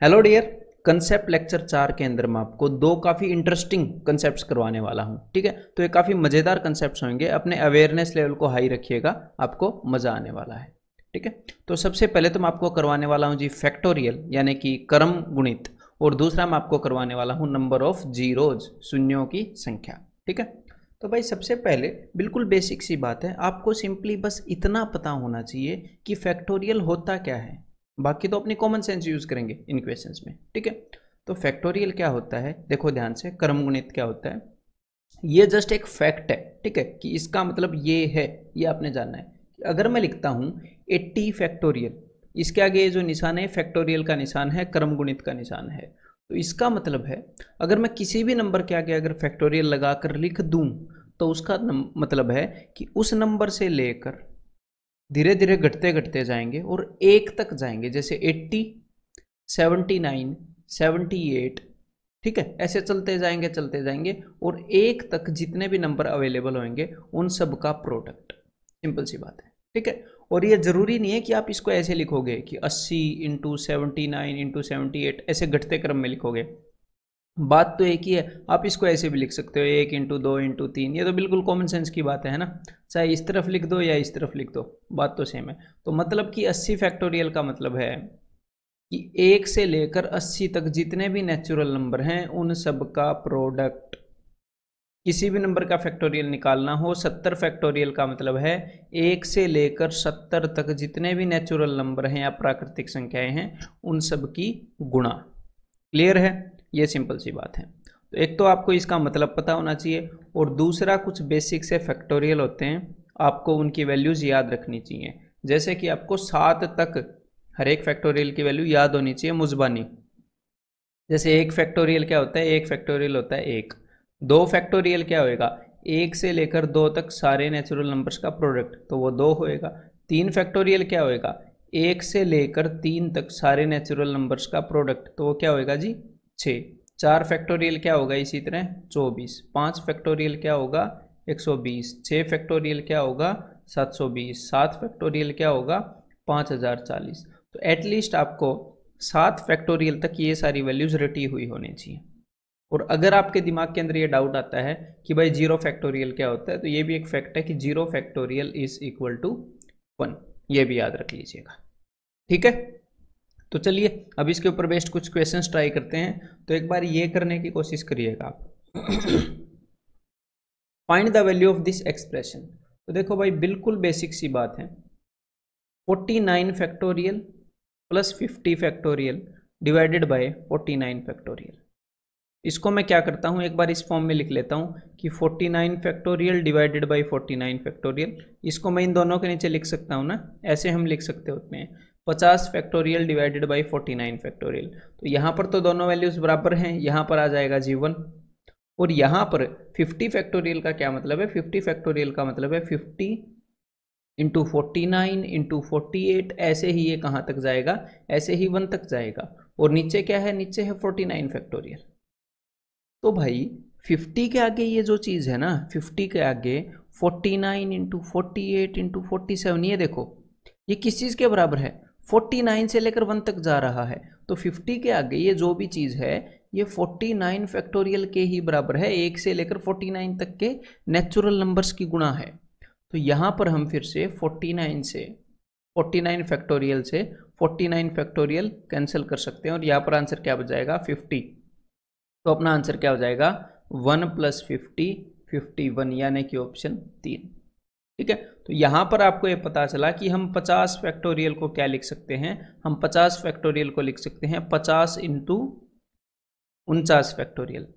Hello dear. Concept lecture 4 के अंदर मैं आपको दो काफ़ी इंटरेस्टिंग कंसेप्ट्स करवाने वाला हूं। ठीक है, तो ये काफ़ी मज़ेदार कंसेप्ट्स होंगे। अपने अवेयरनेस लेवल को हाई रखिएगा, आपको मज़ा आने वाला है। ठीक है, तो सबसे पहले तो मैं आपको करवाने वाला हूं जी फैक्टोरियल यानी कि क्रम गुणित, और दूसरा मैं आपको करवाने वाला हूं नंबर ऑफ जीरोज, शून्यों की संख्या। ठीक है, तो भाई सबसे पहले बिल्कुल बेसिक सी बात है, आपको सिंपली बस इतना पता होना चाहिए कि फैक्टोरियल होता क्या है। बाकी तो अपनी कॉमन सेंस यूज करेंगे इन क्वेश्चंस में। ठीक है, तो फैक्टोरियल क्या होता है, देखो ध्यान से। क्रम गुणित क्या होता है, ये जस्ट एक फैक्ट है। ठीक है, कि इसका मतलब ये है, ये आपने जानना है कि अगर मैं लिखता हूं 80 फैक्टोरियल, इसके आगे ये जो निशान है फैक्टोरियल का निशान है, क्रम गुणित का निशान है। तो इसका मतलब है अगर मैं किसी भी नंबर के आगे अगर फैक्टोरियल लगाकर लिख दूं तो उसका मतलब है कि उस नंबर से लेकर धीरे धीरे घटते घटते जाएंगे और एक तक जाएंगे, जैसे 80, 79, 78। ठीक है, ऐसे चलते जाएंगे और एक तक जितने भी नंबर अवेलेबल होंगे उन सब का प्रोडक्ट। सिंपल सी बात है। ठीक है, और ये जरूरी नहीं है कि आप इसको ऐसे लिखोगे कि 80 इंटू 79 इंटू 78 ऐसे घटते क्रम में लिखोगे। बात तो एक ही है, आप इसको ऐसे भी लिख सकते हो 1 इंटू 2 इंटू 3। ये तो बिल्कुल कॉमन सेंस की बात है ना, चाहे इस तरफ लिख दो या इस तरफ लिख दो, बात तो सेम है। तो मतलब कि 80 फैक्टोरियल का मतलब है कि 1 से लेकर 80 तक जितने भी नेचुरल नंबर हैं उन सब का प्रोडक्ट। किसी भी नंबर का फैक्टोरियल निकालना हो, 70 फैक्टोरियल का मतलब है 1 से लेकर 70 तक जितने भी नेचुरल नंबर हैं या प्राकृतिक संख्याएं हैं उन सब की गुणा। क्लियर है, ये सिंपल सी बात है। तो एक तो आपको इसका मतलब पता होना चाहिए, और दूसरा कुछ बेसिक से फैक्टोरियल होते हैं, आपको उनकी वैल्यूज याद रखनी चाहिए। जैसे कि आपको 7 तक हर एक फैक्टोरियल की वैल्यू याद होनी चाहिए मुजबानी। जैसे एक फैक्टोरियल क्या होता है, एक फैक्टोरियल होता है एक। दो फैक्टोरियल क्या होएगा, एक से लेकर दो तक सारे नेचुरल नंबर्स का प्रोडक्ट, तो वो दो होएगा। तीन फैक्टोरियल क्या होएगा, एक से लेकर 3 तक सारे नेचुरल नंबर्स का प्रोडक्ट, तो वो क्या होएगा जी 6। चार फैक्टोरियल क्या होगा इसी तरह 24। पाँच फैक्टोरियल क्या होगा 120। छः फैक्टोरियल क्या होगा 720। सात फैक्टोरियल क्या होगा 5040। तो एटलीस्ट आपको 7 फैक्टोरियल तक ये सारी वैल्यूज रटी हुई होनी चाहिए। और अगर आपके दिमाग के अंदर ये डाउट आता है कि भाई 0 फैक्टोरियल क्या होता है, तो ये भी एक फैक्ट है कि 0 फैक्टोरियल इज इक्वल टू 1। ये भी याद रख लीजिएगा। ठीक है, तो चलिए अब इसके ऊपर बेस्ड कुछ क्वेश्चंस ट्राई करते हैं। तो एक बार ये करने की कोशिश करिएगा आप। Find the value of this expression. तो देखो भाई बिल्कुल बेसिक सी बात है, 49 factorial plus 50 factorial divided by 49 factorial. इसको मैं क्या करता हूँ, एक बार इस फॉर्म में लिख लेता हूँ कि 49 फैक्टोरियल डिवाइडेड बाई 49 फैक्टोरियल। इसको मैं इन दोनों के नीचे लिख सकता हूँ ना, ऐसे हम लिख सकते होते हैं 50 फैक्टोरियल डिवाइडेड बाई 49 फैक्टोरियल। तो यहाँ पर तो दोनों वैल्यूज बराबर हैं, यहाँ पर आ जाएगा जी 1। और यहाँ पर 50 फैक्टोरियल का क्या मतलब है, 50 फैक्टोरियल का मतलब है 50 इंटू 49 इंटू 48। ऐसे ही ये कहाँ तक जाएगा, ऐसे ही 1 तक जाएगा। और नीचे क्या है, नीचे है 49 फैक्टोरियल। तो भाई 50 के आगे ये जो चीज़ है ना, 50 के आगे 49 इंटू 48 इंटू 47, ये देखो ये किस चीज़ के बराबर है, 49 से लेकर 1 तक जा रहा है। तो 50 के आगे ये जो भी चीज़ है ये 49 फैक्टोरियल के ही बराबर है, 1 से लेकर 49 तक के नेचुरल नंबर्स की गुणा है। तो यहाँ पर हम फिर से 49 फैक्टोरियल से 49 फैक्टोरियल कैंसिल कर सकते हैं, और यहाँ पर आंसर क्या बच जाएगा 50। तो अपना आंसर क्या हो जाएगा 1 प्लस 50, 51, यानी कि ऑप्शन 3। ठीक है, तो यहां पर आपको ये पता चला कि हम 50 फैक्टोरियल को क्या लिख सकते हैं, हम 50 फैक्टोरियल को लिख सकते हैं 50 इंटू 49 फैक्टोरियल।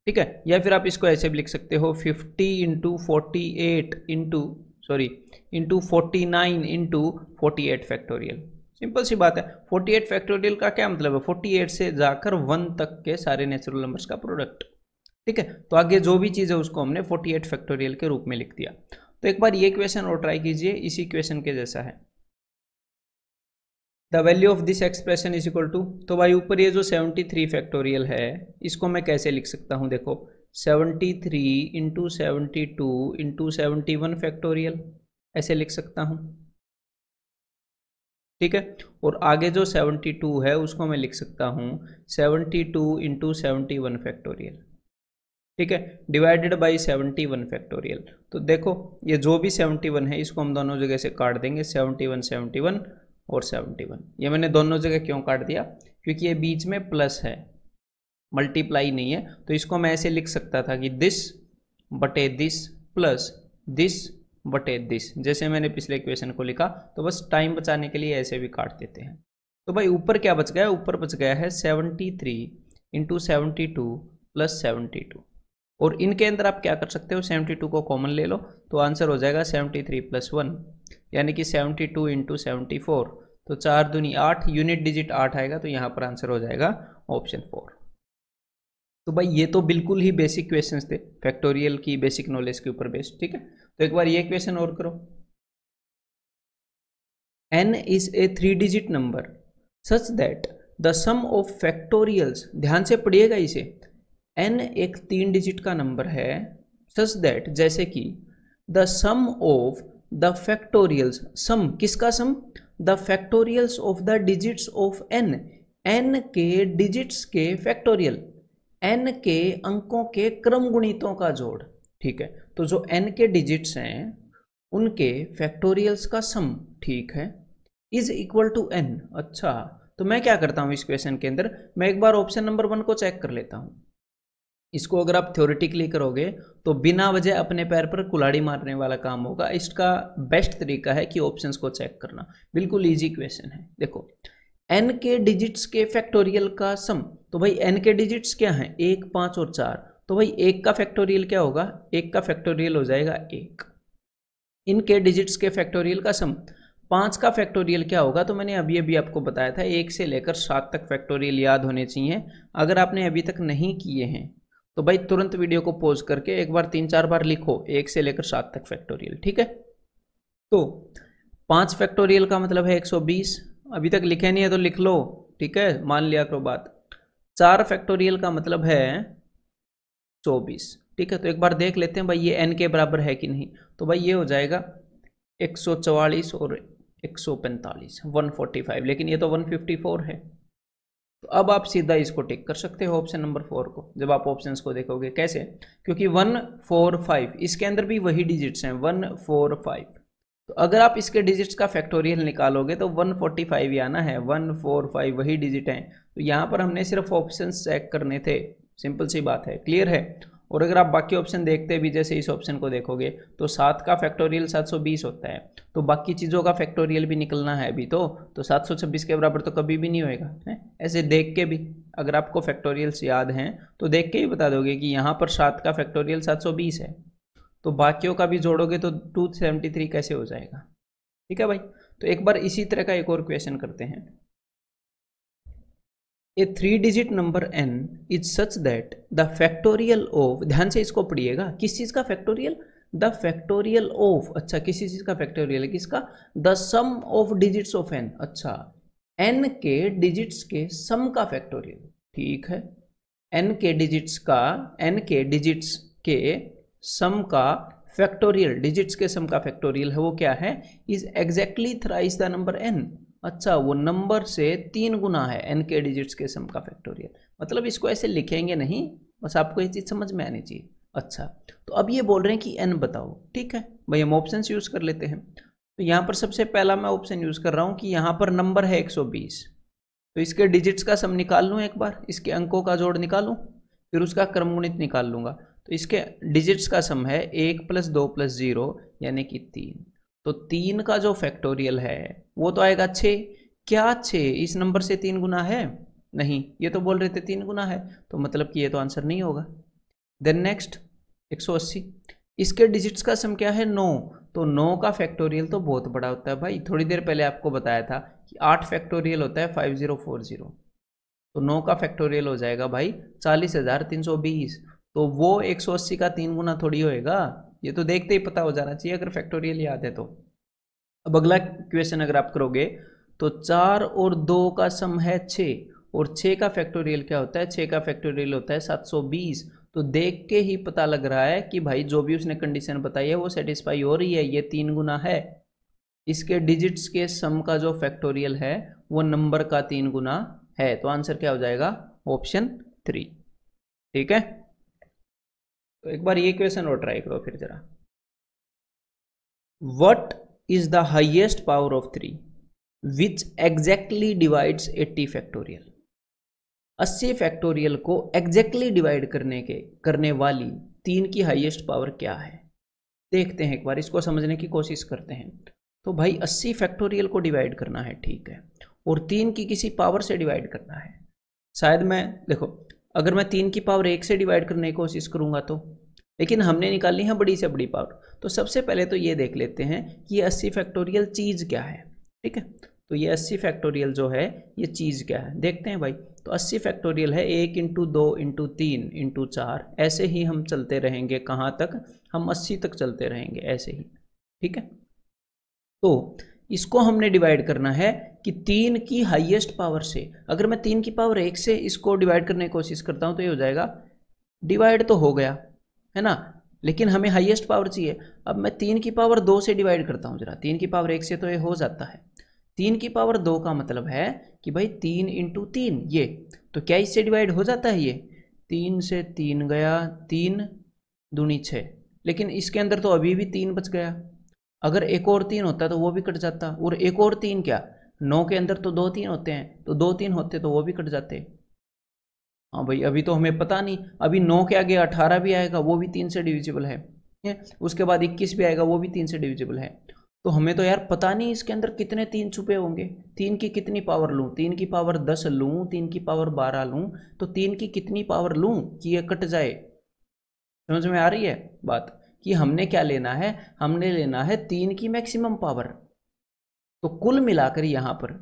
ठीक है, या फिर आप इसको ऐसे भी लिख सकते हो 50 into 48 into sorry into 49 into 48 factorial. Simple सी बात है, 48 फैक्टोरियल का क्या मतलब है, 48 से जाकर 1 तक के सारे नेचुरल नंबर्स का प्रोडक्ट। ठीक है, तो आगे जो भी चीज़ है उसको हमने 48 फैक्टोरियल के रूप में लिख दिया। तो एक बार ये क्वेश्चन और ट्राई कीजिए, इसी क्वेश्चन के जैसा है। The value of this expression is equal to, तो भाई ऊपर ये जो 73 फैक्टोरियल है इसको मैं कैसे लिख सकता हूँ, देखो 73 इंटू 72 इंटू 71 फैक्टोरियल, ऐसे लिख सकता हूँ। ठीक है। और आगे जो 72 है उसको मैं लिख सकता हूँ 72 इंटू 71 फैक्टोरियल, ठीक है, डिवाइडेड बाई 71 फैक्टोरियल। तो देखो ये जो भी 71 है इसको हम दोनों जगह से काट देंगे, 71 71 और 71। ये मैंने दोनों जगह क्यों काट दिया, क्योंकि ये बीच में प्लस है, मल्टीप्लाई नहीं है। तो इसको मैं ऐसे लिख सकता था कि दिस बटे दिस प्लस दिस बटे दिस, जैसे मैंने पिछले इक्वेशन को लिखा। तो बस टाइम बचाने के लिए ऐसे भी काट देते हैं। तो भाई ऊपर क्या बच गया, ऊपर बच गया है 73 इंटू 72 प्लस 72। और इनके अंदर आप क्या कर सकते हो, 72 को कॉमन ले लो तो आंसर हो जाएगा 73 प्लस 1, यानी कि 72 इंटू 74। तो 4 दूनी 8, यूनिट डिजिट 8 आएगा, तो यहाँ पर आंसर हो जाएगा ऑप्शन 4। तो भाई ये तो बिल्कुल ही बेसिक क्वेश्चंस थे, फैक्टोरियल की बेसिक नॉलेज के ऊपर बेस्ड, ठीक है। तो एक बार ये क्वेश्चन और करो। n is a 3 digit number such that the sum of factorials, ध्यान से पढ़िएगा इसे, n एक 3 डिजिट का नंबर है, such that जैसे कि the sum of the factorials, sum किसका sum, the factorials of the digits of n, n के डिजिट्स के फैक्टोरियल, n के अंकों के क्रम गुणितों का जोड़, ठीक है। तो जो n के डिजिट्स हैं उनके फैक्टोरियल्स का सम, ठीक है, इज इक्वल टू n। अच्छा, तो मैं क्या करता हूं इस क्वेश्चन के अंदर, मैं एक बार ऑप्शन नंबर 1 को चेक कर लेता हूं। इसको अगर आप थ्योरेटिकली करोगे तो बिना वजह अपने पैर पर कुल्हाड़ी मारने वाला काम होगा। इसका बेस्ट तरीका है कि ऑप्शंस को चेक करना, बिल्कुल इजी क्वेश्चन है। देखो n के डिजिट्स के फैक्टोरियल का सम, तो भाई n के डिजिट्स क्या हैं, 1 5 और 4। तो भाई 1 का फैक्टोरियल क्या होगा, 1 का फैक्टोरियल हो जाएगा 1। इनके डिजिट्स के फैक्टोरियल का सम, 5 का फैक्टोरियल क्या होगा, तो मैंने अभी अभी आपको बताया था 1 से लेकर 7 तक फैक्टोरियल याद होने चाहिए। अगर आपने अभी तक नहीं किए हैं तो भाई तुरंत वीडियो को पॉज करके एक बार 3-4 बार लिखो 1 से लेकर 7 तक फैक्टोरियल, ठीक है। तो 5 फैक्टोरियल का मतलब है 120, अभी तक लिखे नहीं है तो लिख लो, ठीक है, मान लिया करो बात। 4 फैक्टोरियल का मतलब है 24, ठीक है। तो एक बार देख लेते हैं भाई ये n के बराबर है कि नहीं। तो भाई ये हो जाएगा 144 और 145, 145, लेकिन ये तो 154 है। तो अब आप सीधा इसको टिक कर सकते हो ऑप्शन नंबर 4 को, जब आप ऑप्शंस को देखोगे। कैसे, क्योंकि 145 इसके अंदर भी वही डिजिट्स हैं 145। तो अगर आप इसके डिजिट्स का फैक्टोरियल निकालोगे तो 145 ही आना है, 145 वही डिजिट हैं। तो यहाँ पर हमने सिर्फ ऑप्शंस चेक करने थे, सिंपल सी बात है, क्लियर है। और अगर आप बाकी ऑप्शन देखते भी, जैसे इस ऑप्शन को देखोगे तो 7 का फैक्टोरियल 720 होता है, तो बाकी चीज़ों का फैक्टोरियल भी निकलना है अभी तो 726 के बराबर तो कभी भी नहीं होएगा है। ऐसे देख के भी अगर आपको फैक्टोरियल्स याद हैं तो देख के ही बता दोगे कि यहाँ पर 7 का फैक्टोरियल 720 है, तो बाकियों का भी जोड़ोगे तो 273 कैसे हो जाएगा, ठीक है भाई। तो एक बार इसी तरह का एक और क्वेश्चन करते हैं। ए 3 digit number n is such that the factorial of, ध्यान से इसको पढ़िएगा, किस चीज का फैक्टोरियल, द फैक्टोरियल ऑफ, अच्छा किसी चीज का फैक्टोरियल है, किसका, the sum of digits of n, अच्छा n के डिजिट्स के सम का फैक्टोरियल, ठीक है। n के डिजिट्स का, n के डिजिट्स के सम का फैक्टोरियल, डिजिट्स के सम का फैक्टोरियल है वो क्या है, is exactly thrice the number n। अच्छा, वो नंबर से 3 गुना है n के डिजिट्स के सम का फैक्टोरियल। मतलब इसको ऐसे लिखेंगे नहीं, बस आपको ये चीज़ समझ में आनी चाहिए। अच्छा, तो अब ये बोल रहे हैं कि n बताओ, ठीक है भाई, हम ऑप्शंस यूज़ कर लेते हैं। तो यहाँ पर सबसे पहला मैं ऑप्शन यूज़ कर रहा हूँ कि यहाँ पर नंबर है 120, तो इसके डिजिट्स का सम निकाल लूँ एक बार, इसके अंकों का जोड़ निकालूँ, फिर उसका क्रमगुणित निकाल लूँगा। तो इसके डिजिट्स का सम है 1 + 2 + 0 यानी कि 3। तो 3 का जो फैक्टोरियल है वो तो आएगा 6। क्या 6 इस नंबर से 3 गुना है, नहीं, ये तो बोल रहे थे 3 गुना है, तो मतलब कि ये तो आंसर नहीं होगा। देन नेक्स्ट 180, इसके डिजिट्स का सम क्या है 9, तो 9 का फैक्टोरियल तो बहुत बड़ा होता है भाई, थोड़ी देर पहले आपको बताया था कि 8 फैक्टोरियल होता है 5040, तो 9 का फैक्टोरियल हो जाएगा भाई 40,320। तो वो 180 का 3 गुना थोड़ी होएगा, ये तो देखते ही पता हो जाना चाहिए अगर फैक्टोरियल याद है तो। अब अगला क्वेश्चन अगर आप करोगे तो 4 और 2 का सम है 6, और 6 का फैक्टोरियल क्या होता है, 6 का फैक्टोरियल होता है 720। तो देख के ही पता लग रहा है कि भाई जो भी उसने कंडीशन बताई है वो सेटिस्फाई हो रही है, ये 3 गुना है। इसके डिजिट्स के सम का जो फैक्टोरियल है वो नंबर का 3 गुना है। तो आंसर क्या हो जाएगा? ऑप्शन 3। ठीक है, तो एक बार ये क्वेश्चन और ट्राई करो फिर जरा। What is the highest power of 3 which exactly divides 80 factorial? 80 factorial को एग्जैक्टली डिवाइड करने वाली 3 की हाईएस्ट पावर क्या है? देखते हैं एक बार, इसको समझने की कोशिश करते हैं। तो भाई 80 फैक्टोरियल को डिवाइड करना है, ठीक है, और 3 की किसी पावर से डिवाइड करना है। शायद मैं देखो, अगर मैं 3 की पावर 1 से डिवाइड करने की कोशिश करूंगा तो, लेकिन हमने निकालनी है बड़ी से बड़ी पावर। तो सबसे पहले तो ये देख लेते हैं कि ये 80 फैक्टोरियल चीज़ क्या है। ठीक है, तो ये 80 फैक्टोरियल जो है ये चीज़ क्या है, देखते हैं भाई। तो 80 फैक्टोरियल है 1 × 2 × 3 × 4, ऐसे ही हम चलते रहेंगे। कहाँ तक? हम 80 तक चलते रहेंगे ऐसे ही। ठीक है, तो इसको हमने डिवाइड करना है कि 3 की हाईएस्ट पावर से। अगर मैं 3 की पावर 1 से इसको डिवाइड करने की कोशिश करता हूँ तो ये हो जाएगा, डिवाइड तो हो गया है ना, लेकिन हमें हाईएस्ट पावर चाहिए। अब मैं 3 की पावर 2 से डिवाइड करता हूँ जरा। 3 की पावर 1 से तो ये हो जाता है, 3 की पावर 2 का मतलब है कि भाई 3 × 3 ये, तो क्या इससे डिवाइड हो जाता है? ये 3 से 3 गया, 3 दूनी 6, लेकिन इसके अंदर तो अभी भी 3 बच गया। अगर एक और 3 होता तो वो भी कट जाता, और एक और 3 क्या, 9 के अंदर तो 2 3 होते हैं, तो 2 3 होते तो वो भी कट जाते। हाँ भाई, अभी तो हमें पता नहीं, अभी 9 के आगे 18 भी आएगा, वो भी 3 से डिविजिबल है। उसके बाद 21 भी आएगा, वो भी 3 से डिविजिबल है। तो हमें तो यार पता नहीं इसके अंदर कितने 3 छुपे होंगे। 3 की कितनी पावर लूँ? 3 की पावर 10 लूँ, 3 की पावर 12 लूँ, तो 3 की कितनी पावर लूँ कि ये कट जाए? समझ में आ रही है बात? कि हमने क्या लेना है, हमने लेना है 3 की मैक्सिमम पावर। तो कुल मिलाकर यहाँ पर,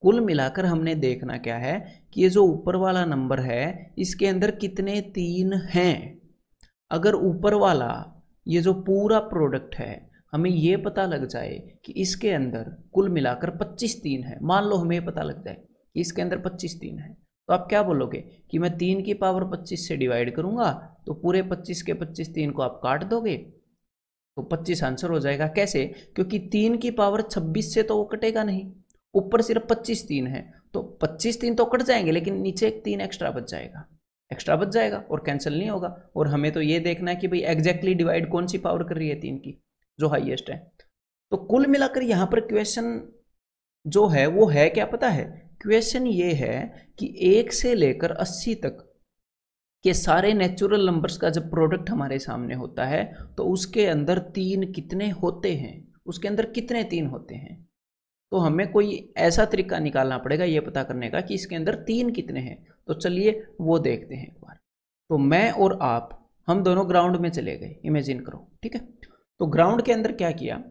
कुल मिलाकर हमने देखना क्या है कि ये जो ऊपर वाला नंबर है इसके अंदर कितने 3 हैं। अगर ऊपर वाला ये जो पूरा प्रोडक्ट है हमें ये पता लग जाए कि इसके अंदर कुल मिलाकर 25 3 है, मान लो हमें पता लग जाए कि इसके अंदर 25 3 है, तो आप क्या बोलोगे कि मैं 3 की पावर 25 से डिवाइड करूंगा, तो पूरे 25 के 25 3 को आप काट दोगे तो 25 आंसर हो जाएगा। कैसे? क्योंकि 3 की पावर 26 से तो वो कटेगा नहीं, ऊपर सिर्फ 25 3 है, तो 25 3 तो कट जाएंगे, लेकिन नीचे एक 3 एक्स्ट्रा बच जाएगा, एक्स्ट्रा बच जाएगा और कैंसिल नहीं होगा। और हमें तो ये देखना है कि भाई एग्जैक्टली डिवाइड कौन सी पावर कर रही है 3 की, जो हाईएस्ट है। तो कुल मिलाकर यहाँ पर क्वेश्चन जो है वो है क्या पता है? क्वेश्चन ये है कि 1 से लेकर 80 तक के सारे नेचुरल नंबर्स का जब प्रोडक्ट हमारे सामने होता है तो उसके अंदर 3 कितने होते हैं, उसके अंदर कितने 3 होते हैं। तो हमें कोई ऐसा तरीका निकालना पड़ेगा ये पता करने का कि इसके अंदर 3 कितने हैं। तो चलिए वो देखते हैं एक बार। तो मैं और आप, हम दोनों ग्राउंड में चले गए, इमेजिन करो। ठीक है, तो ग्राउंड के अंदर क्या किया,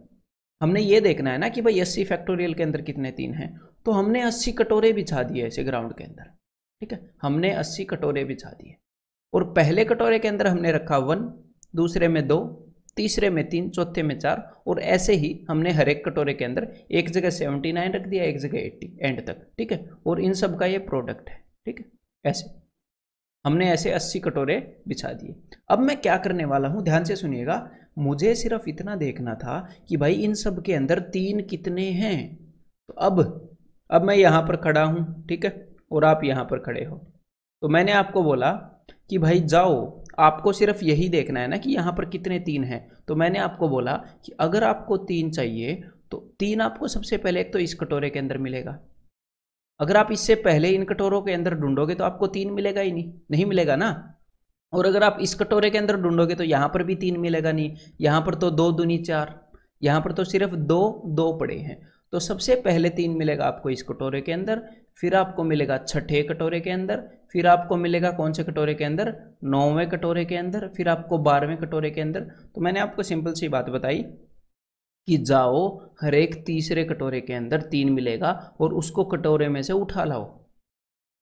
हमने ये देखना है ना कि भाई 80 फैक्टोरियल के अंदर कितने 3 हैं। तो हमने 80 कटोरे बिछा दिए ऐसे ग्राउंड के अंदर। ठीक है, हमने 80 कटोरे बिछा दिए, और पहले कटोरे के अंदर हमने रखा 1, दूसरे में 2, तीसरे में 3, चौथे में 4, और ऐसे ही हमने हर एक कटोरे के अंदर एक जगह 79 रख दिया, एक जगह 80 एंड तक। ठीक है, और इन सब का ये प्रोडक्ट है। ठीक है, ऐसे हमने ऐसे 80 कटोरे बिछा दिए। अब मैं क्या करने वाला हूं, ध्यान से सुनिएगा। मुझे सिर्फ इतना देखना था कि भाई इन सब के अंदर 3 कितने हैं। तो अब मैं यहां पर खड़ा हूं, ठीक है, और आप यहां पर खड़े हो। तो मैंने आपको बोला कि भाई जाओ, आपको सिर्फ यही देखना है ना कि यहाँ पर कितने 3 हैं। तो मैंने आपको बोला कि अगर आपको 3 चाहिए तो 3 आपको सबसे पहले एक तो इस कटोरे के अंदर मिलेगा। अगर आप इससे पहले इन कटोरों के अंदर ढूंढोगे तो आपको 3 मिलेगा ही नहीं मिलेगा ना। और अगर आप इस कटोरे के अंदर ढूंढोगे तो यहाँ पर भी 3 मिलेगा नहीं, यहाँ पर तो 2 दूनी 4, यहाँ पर तो सिर्फ 2 2 पड़े हैं। तो सबसे पहले 3 मिलेगा आपको इस कटोरे के अंदर, फिर आपको मिलेगा छठे कटोरे के अंदर, फिर आपको मिलेगा कौन से कटोरे के अंदर, 9वें कटोरे के अंदर, फिर आपको 12वें कटोरे के अंदर। तो मैंने आपको सिंपल सी बात बताई कि जाओ हर एक तीसरे कटोरे के अंदर 3 मिलेगा और उसको कटोरे में से उठा लाओ।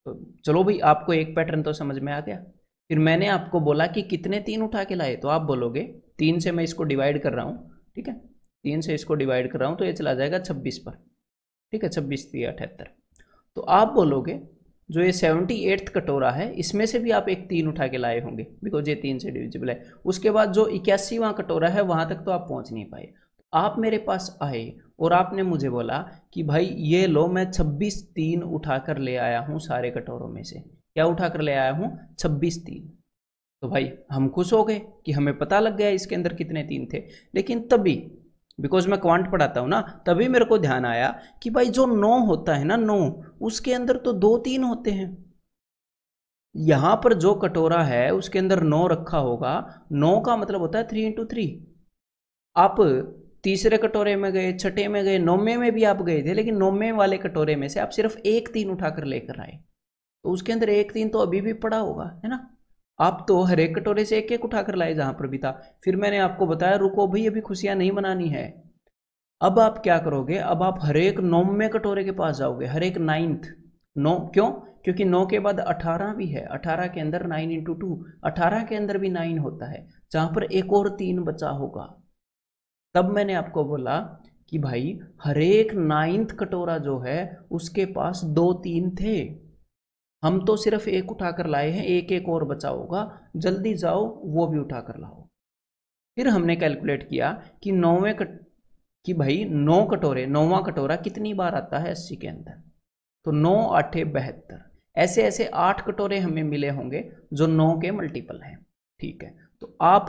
तो चलो भाई, आपको एक पैटर्न तो समझ में आ गया। फिर मैंने आपको बोला कि कितने 3 उठा के लाए, तो आप बोलोगे 3 से मैं इसको डिवाइड कर रहा हूँ। ठीक है, 3 से इसको डिवाइड कर रहा हूँ तो ये चला जाएगा 26 पर। ठीक है, 26 3 78। तो आप बोलोगे जो ये 78th कटोरा है इसमें से भी आप एक 3 उठा के लाए होंगे, बिकॉज ये 3 से डिविजिबल है। उसके बाद जो 81वां कटोरा है वहां तक तो आप पहुंच नहीं पाए। आप मेरे पास आए और आपने मुझे बोला कि भाई ये लो, मैं 26 तीन उठाकर ले आया हूँ सारे कटोरों में से। क्या उठाकर ले आया हूँ? 26 तीन। तो भाई हम खुश हो गए कि हमें पता लग गया इसके अंदर कितने तीन थे। लेकिन तभी, बिकॉज मैं क्वांट पढ़ाता हूँ ना, तभी मेरे को ध्यान आया कि भाई जो 9 होता है ना, 9, उसके अंदर तो 2 तीन होते हैं। यहां पर जो कटोरा है उसके अंदर 9 रखा होगा, 9 का मतलब होता है 3 इंटू 3। आप तीसरे कटोरे में गए, छठे में गए, नौवे में भी आप गए थे, लेकिन नौवे वाले कटोरे में से आप सिर्फ एक तीन उठाकर लेकर आए, तो उसके अंदर एक तीन तो अभी भी पड़ा होगा, है ना। आप तो हर एक कटोरे से एक एक उठाकर लाए जहां पर भी था। फिर मैंने आपको बताया रुको भाई, अभी खुशियां नहीं मनानी है। अब आप क्या करोगे? अब आप हर एक 9वें कटोरे के पास जाओगे, हर एक 9th। 9 क्यों? क्योंकि 9 के बाद 18 भी है, 18 के अंदर 9 इंटू 2, 18 के अंदर भी 9 होता है, जहां पर एक और 3 बचा होगा। तब मैंने आपको बोला कि भाई हर एक 9th कटोरा जो है उसके पास 2 तीन थे, हम तो सिर्फ एक उठाकर लाए हैं, एक एक और बचा होगा, जल्दी जाओ वो भी उठाकर लाओ। फिर हमने कैलकुलेट किया कि कि भाई 9 कटोरे, 9वां कटोरा कितनी बार आता है 80 के अंदर, तो 9 आठे 72। ऐसे ऐसे 8 कटोरे हमें मिले होंगे जो 9 के मल्टीपल हैं। ठीक है, तो आप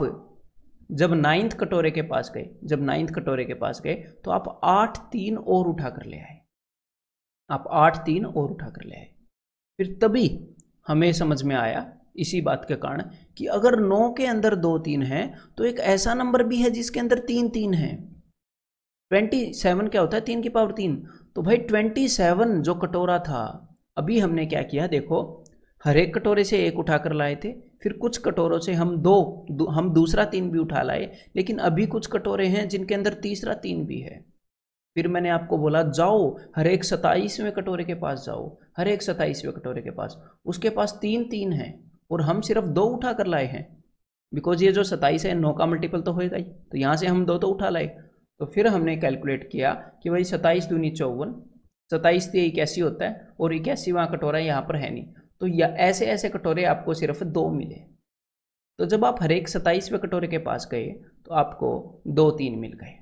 जब 9th कटोरे के पास गए, जब 9th कटोरे के पास गए तो आप 8 तीन और उठाकर ले आए, आप 8 तीन और उठाकर ले आए। फिर तभी हमें समझ में आया इसी बात के कारण कि अगर 9 के अंदर 2 तीन है तो एक ऐसा नंबर भी है जिसके अंदर 3 तीन है। 27 क्या होता है? 3 की पावर 3। तो भाई 27 जो कटोरा था, अभी हमने क्या किया देखो, हर एक कटोरे से एक उठाकर लाए थे, फिर कुछ कटोरों से हम हम दूसरा 3 भी उठा लाए, लेकिन अभी कुछ कटोरे हैं जिनके अंदर तीसरा 3 भी है। फिर मैंने आपको बोला जाओ हर एक 27वें कटोरे के पास जाओ, हर एक 27वें कटोरे के पास, उसके पास 3 तीन है और हम सिर्फ 2 उठा कर लाए हैं, बिकॉज ये जो 27 है 9 का मल्टीपल तो होएगा ही, तो यहाँ से हम 2 तो उठा लाए। तो फिर हमने कैलकुलेट किया कि भाई 27 दूनी 54, 27 से 81 होता है, और 81वां कटोरा यहाँ पर है नहीं, तो ऐसे ऐसे कटोरे आपको सिर्फ 2 मिले। तो जब आप हर एक 27वें कटोरे के पास गए तो आपको 2 तीन मिल गए।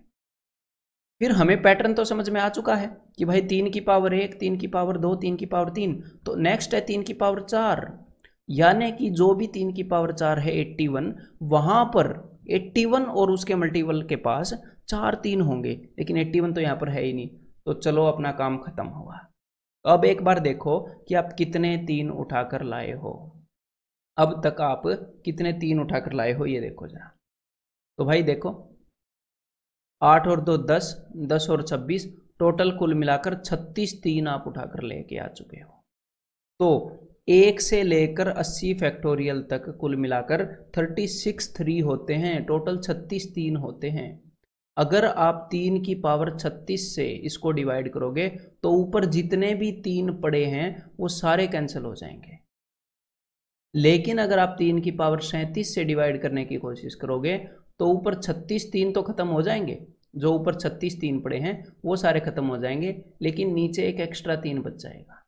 फिर हमें पैटर्न तो समझ में आ चुका है कि भाई 3 की पावर 1, 3 की पावर 2, 3 की पावर 3, तो नेक्स्ट है 3 की पावर 4, यानी कि जो भी 3 की पावर 4 है 81, वहां पर 81 और उसके मल्टीपल के पास 4 तीन होंगे, लेकिन 81 तो यहाँ पर है ही नहीं, तो चलो अपना काम खत्म हुआ। तो अब एक बार देखो कि आप कितने तीन उठाकर लाए हो, अब तक आप कितने तीन उठाकर लाए हो ये देखो जरा। तो भाई देखो 8 और 2 10, 10 और 26, टोटल कुल मिलाकर 36 तीन आप उठाकर लेके आ चुके हो। तो 1 से लेकर 80 फैक्टोरियल तक कुल मिलाकर 36 3 होते हैं, टोटल 36 तीन होते हैं। अगर आप 3 की पावर 36 से इसको डिवाइड करोगे तो ऊपर जितने भी तीन पड़े हैं वो सारे कैंसिल हो जाएंगे। लेकिन अगर आप 3 की पावर 37 से डिवाइड करने की कोशिश करोगे तो ऊपर 36 तीन तो खत्म हो जाएंगे, जो ऊपर 36 तीन पड़े हैं वो सारे खत्म हो जाएंगे, लेकिन नीचे एक एक्स्ट्रा 3 बच जाएगा,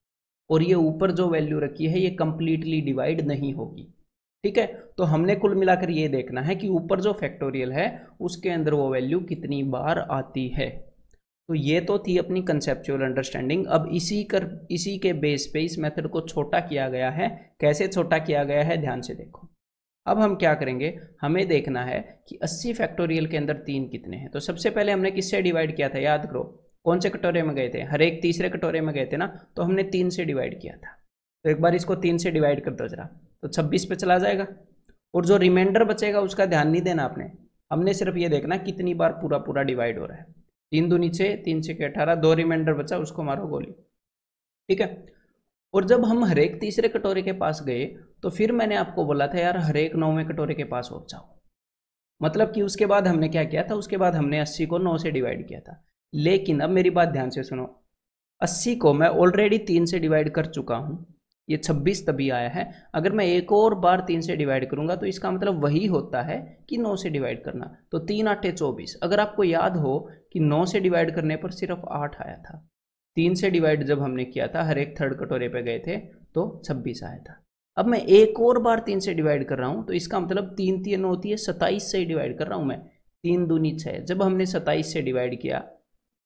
और ये ऊपर जो वैल्यू रखी है ये कंप्लीटली डिवाइड नहीं होगी। ठीक है, तो हमने कुल मिलाकर ये देखना है कि ऊपर जो फैक्टोरियल है उसके अंदर वो वैल्यू कितनी बार आती है। तो ये तो थी अपनी कंसेप्चुअल अंडरस्टैंडिंग। अब इसी के बेस पे इस मेथड को छोटा किया गया है। कैसे छोटा किया गया है ध्यान से देखो। अब हम क्या करेंगे, हमें देखना है कि 80 फैक्टोरियल के अंदर 3 कितने हैं। तो सबसे पहले हमने किससे डिवाइड किया था, याद करो, कौन से कटोरे में गए थे, हर एक तीसरे कटोरे में गए थे ना, तो हमने 3 से डिवाइड किया था। तो एक बार इसको 3 से डिवाइड कर दो जरा, तो 26 पे चला जाएगा, और जो रिमाइंडर बचेगा उसका ध्यान नहीं देना आपने, हमने सिर्फ ये देखना कितनी बार पूरा पूरा डिवाइड हो रहा है। 3 दूनी 6, 3 6 18, 2 रिमाइंडर बचा, उसको मारो गोली। ठीक है, और जब हम हर एक तीसरे कटोरे के पास गए तो फिर मैंने आपको बोला था यार हर एक 9वें कटोरे के पास हो जाओ, मतलब कि उसके बाद हमने क्या किया था, उसके बाद हमने 80 को 9 से डिवाइड किया था। लेकिन अब मेरी बात ध्यान से सुनो, 80 को मैं ऑलरेडी 3 से डिवाइड कर चुका हूं, ये 26 तभी आया है। अगर मैं एक और बार 3 से डिवाइड करूंगा तो इसका मतलब वही होता है कि 9 से डिवाइड करना, तो 3 8 24। अगर आपको याद हो कि 9 से डिवाइड करने पर सिर्फ 8 आया था, 3 से डिवाइड जब हमने किया था हर एक थर्ड कटोरे पे गए थे तो 26 आया था। अब मैं एक और बार 3 से डिवाइड कर रहा हूं, तो इसका मतलब 3 3 होती है 27 से डिवाइड कर रहा हूं मैं, 3 दूनी 6। जब हमने 27 से डिवाइड किया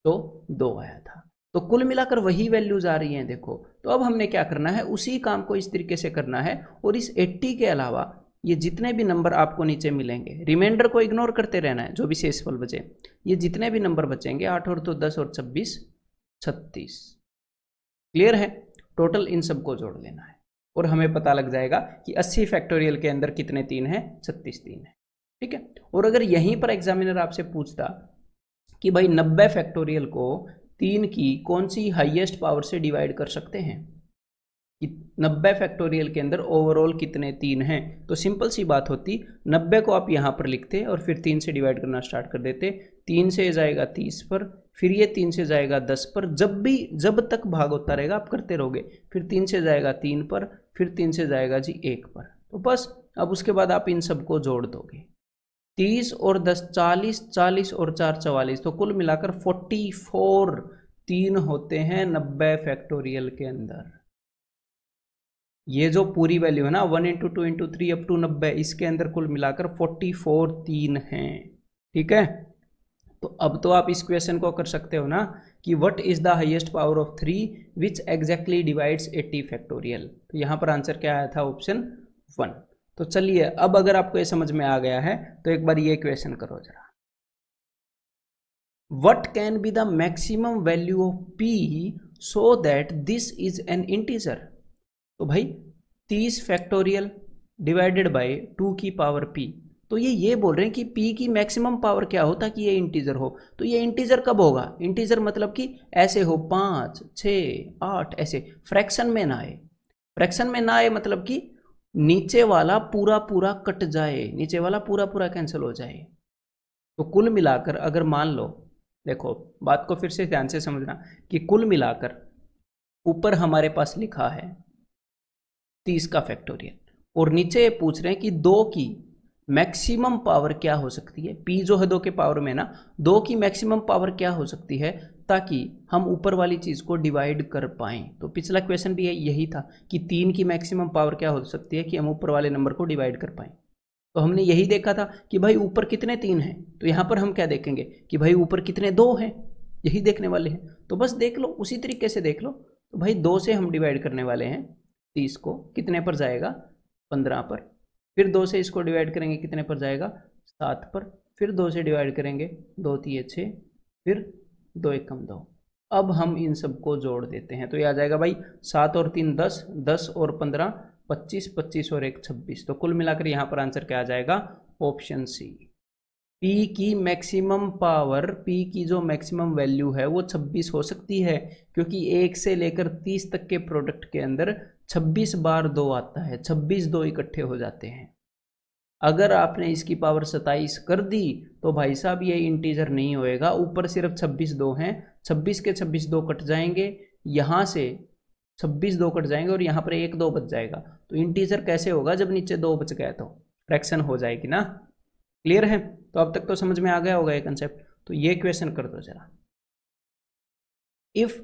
तो 2 आया था। तो कुल मिलाकर वही वैल्यूज आ रही हैं देखो। तो अब हमने क्या करना है, उसी काम को इस तरीके से करना है, और इस 80 के अलावा ये जितने भी नंबर आपको नीचे मिलेंगे, रिमाइंडर को इग्नोर करते रहना है, जो भी शेषफल बचे, ये जितने भी नंबर बचेंगे 8 और 2 10 और 26 36। क्लियर है? टोटल इन सबको जोड़ लेना है और हमें पता लग जाएगा कि 80 फैक्टोरियल के अंदर कितने 3 हैं, 36 3 है। ठीक है। और अगर यहीं पर एग्जामिनर आपसे पूछता कि भाई 90 फैक्टोरियल को 3 की कौन सी हाईएस्ट पावर से डिवाइड कर सकते हैं, कि 90 फैक्टोरियल के अंदर ओवरऑल कितने 3 हैं, तो सिंपल सी बात होती, 90 को आप यहाँ पर लिखते और फिर 3 से डिवाइड करना स्टार्ट कर देते। 3 से जाएगा 30 पर, फिर ये 3 से जाएगा 10 पर, जब तक भाग होता रहेगा आप करते रहोगे। फिर 3 से जाएगा 3 पर, फिर 3 से जाएगा जी 1 पर। तो बस अब उसके बाद आप इन सबको जोड़ दोगे, 30 और 10 40, 40 और 4 44, तो कुल मिलाकर 44 3 होते हैं 90 फैक्टोरियल के अंदर। ये जो पूरी वैल्यू है ना 1 × 2 × 3 अप टू 90, इसके अंदर कुल मिलाकर 44 3 हैं। ठीक है। तो अब तो आप इस क्वेश्चन को कर सकते हो ना कि what is the highest power of 3 which exactly divides 80 factorial. तो यहाँ पर आंसर क्या आया था, ऑप्शन 1। तो चलिए अब अगर आपको ये समझ में आ गया है तो एक बार ये क्वेश्चन करो जरा, what can be the maximum value of p so that this is an integer. तो भाई 30 फैक्टोरियल डिवाइडेड बाय 2 की पावर p, तो ये बोल रहे हैं कि p की मैक्सिमम पावर क्या हो ताकि ये इंटीजर हो। तो ये इंटीजर कब होगा, इंटीजर मतलब कि ऐसे हो 5 6 8 ऐसे, फ्रैक्शन में ना आए। फ्रैक्शन में ना आए मतलब कि नीचे वाला पूरा पूरा कट जाए, नीचे वाला पूरा पूरा कैंसिल हो जाए। तो कुल मिलाकर अगर मान लो, देखो बात को फिर से ध्यान से समझना कि कुल मिलाकर ऊपर हमारे पास लिखा है 30 का फैक्टोरियल और नीचे ये पूछ रहे हैं कि 2 की मैक्सिमम पावर क्या हो सकती है। p जो है 2 के पावर में ना, 2 की मैक्सिमम पावर क्या हो सकती है ताकि हम ऊपर वाली चीज को डिवाइड कर पाएं। तो पिछला क्वेश्चन भी यही था कि 3 की मैक्सिमम पावर क्या हो सकती है कि हम ऊपर वाले नंबर को डिवाइड कर पाएं। तो हमने यही देखा था कि भाई ऊपर कितने 3 हैं, तो यहाँ पर हम क्या देखेंगे कि भाई ऊपर कितने 2 हैं, यही देखने वाले हैं। तो बस देख लो, उसी तरीके से देख लो। तो भाई 2 से हम डिवाइड करने वाले हैं 30 को, कितने पर जाएगा 15 पर, फिर 2 से इसको डिवाइड करेंगे कितने पर जाएगा 7 पर, फिर 2 से डिवाइड करेंगे 2 3 6, फिर 2 1 2। अब हम इन सबको जोड़ देते हैं तो ये आ जाएगा भाई 7 और 3 10, 10 और 15 25, 25 और 1 26। तो कुल मिलाकर यहाँ पर आंसर क्या आ जाएगा, ऑप्शन सी। P की मैक्सिमम पावर, P की जो मैक्सिमम वैल्यू है वो 26 हो सकती है, क्योंकि 1 से लेकर 30 तक के प्रोडक्ट के अंदर 26 बार 2 आता है, 26 2 इकट्ठे हो जाते हैं। अगर आपने इसकी पावर 27 कर दी तो भाई साहब ये इंटीजर नहीं होएगा, ऊपर सिर्फ 26 2 हैं, 26 के 26 2 कट जाएंगे, यहाँ से 26 2 कट जाएंगे और यहाँ पर 1 2 बच जाएगा। तो इंटीजर कैसे होगा जब नीचे 2 बच गया, तो फ्रैक्शन हो जाएगी ना। क्लियर है? तो अब तक तो समझ में आ गया होगा ये कंसेप्ट। तो ये क्वेश्चन कर दो जरा, if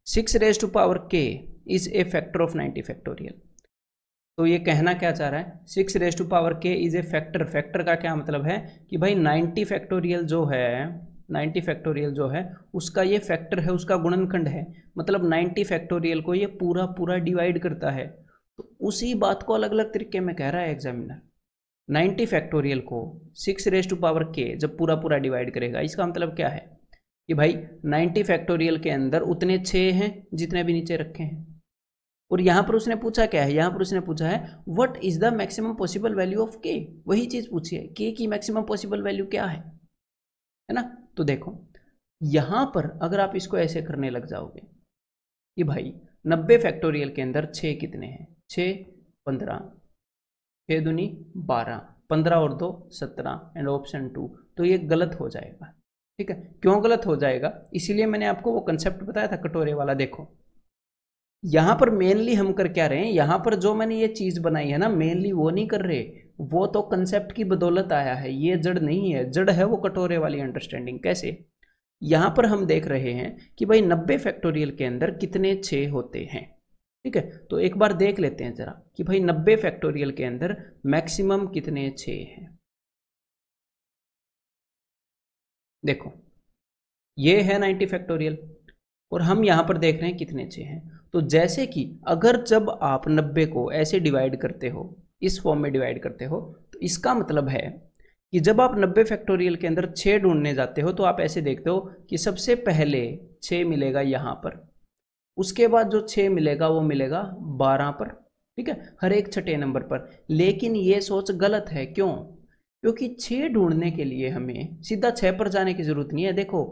6 raised to power k is a factor of 90 factorial. तो ये कहना क्या चाह रहा है, 6 raised to power k is a factor. Factor का क्या मतलब है कि भाई 90 फैक्टोरियल जो है, 90 फैक्टोरियल जो है उसका ये फैक्टर है, उसका गुणनखंड है, मतलब 90 फैक्टोरियल को ये पूरा पूरा डिवाइड करता है। तो उसी बात को अलग अलग तरीके में कह रहा है एग्जामिनर। 90 फैक्टोरियल को 6 raised to power k जब पूरा पूरा डिवाइड करेगा, इसका मतलब क्या है कि भाई 90 फैक्टोरियल के अंदर उतने 6 हैं जितने भी नीचे रखे हैं। और यहाँ पर उसने पूछा क्या है, यहाँ पर उसने पूछा है what is the maximum possible value of k। वही चीज पूछी है, k की मैक्सिमम पॉसिबल वैल्यू क्या है ना। तो देखो यहाँ पर अगर आप इसको ऐसे करने लग जाओगे कि भाई 90 फैक्टोरियल के अंदर 6 कितने हैं, 6 15, 6 दूनी 12, 15 और 2 17 एंड ऑप्शन 2। तो ये गलत हो जाएगा। ठीक है, क्यों गलत हो जाएगा, इसीलिए मैंने आपको वो कंसेप्ट बताया था कटोरे वाला। देखो यहाँ पर मेनली हम कर क्या रहे हैं, यहाँ पर जो मैंने ये चीज बनाई है ना, मेनली वो नहीं कर रहे, वो तो कंसेप्ट की बदौलत आया है, ये जड़ नहीं है। जड़ है वो कटोरे वाली अंडरस्टैंडिंग। कैसे, यहाँ पर हम देख रहे हैं कि भाई 90 फैक्टोरियल के अंदर कितने 6 होते हैं। ठीक है, तो एक बार देख लेते हैं जरा कि भाई 90 फैक्टोरियल के अंदर मैक्सिमम कितने 6 हैं। देखो ये है 90 फैक्टोरियल और हम यहाँ पर देख रहे हैं कितने 6 हैं। तो जैसे कि अगर जब आप 90 को ऐसे डिवाइड करते हो, इस फॉर्म में डिवाइड करते हो, तो इसका मतलब है कि जब आप 90 फैक्टोरियल के अंदर 6 ढूंढने जाते हो तो आप ऐसे देखते हो कि सबसे पहले 6 मिलेगा यहाँ पर, उसके बाद जो 6 मिलेगा वो मिलेगा 12 पर, ठीक है, हर एक छठे नंबर पर। लेकिन ये सोच गलत है। क्यों? क्योंकि 6 ढूंढने के लिए हमें सीधा 6 पर जाने की जरूरत नहीं है। देखो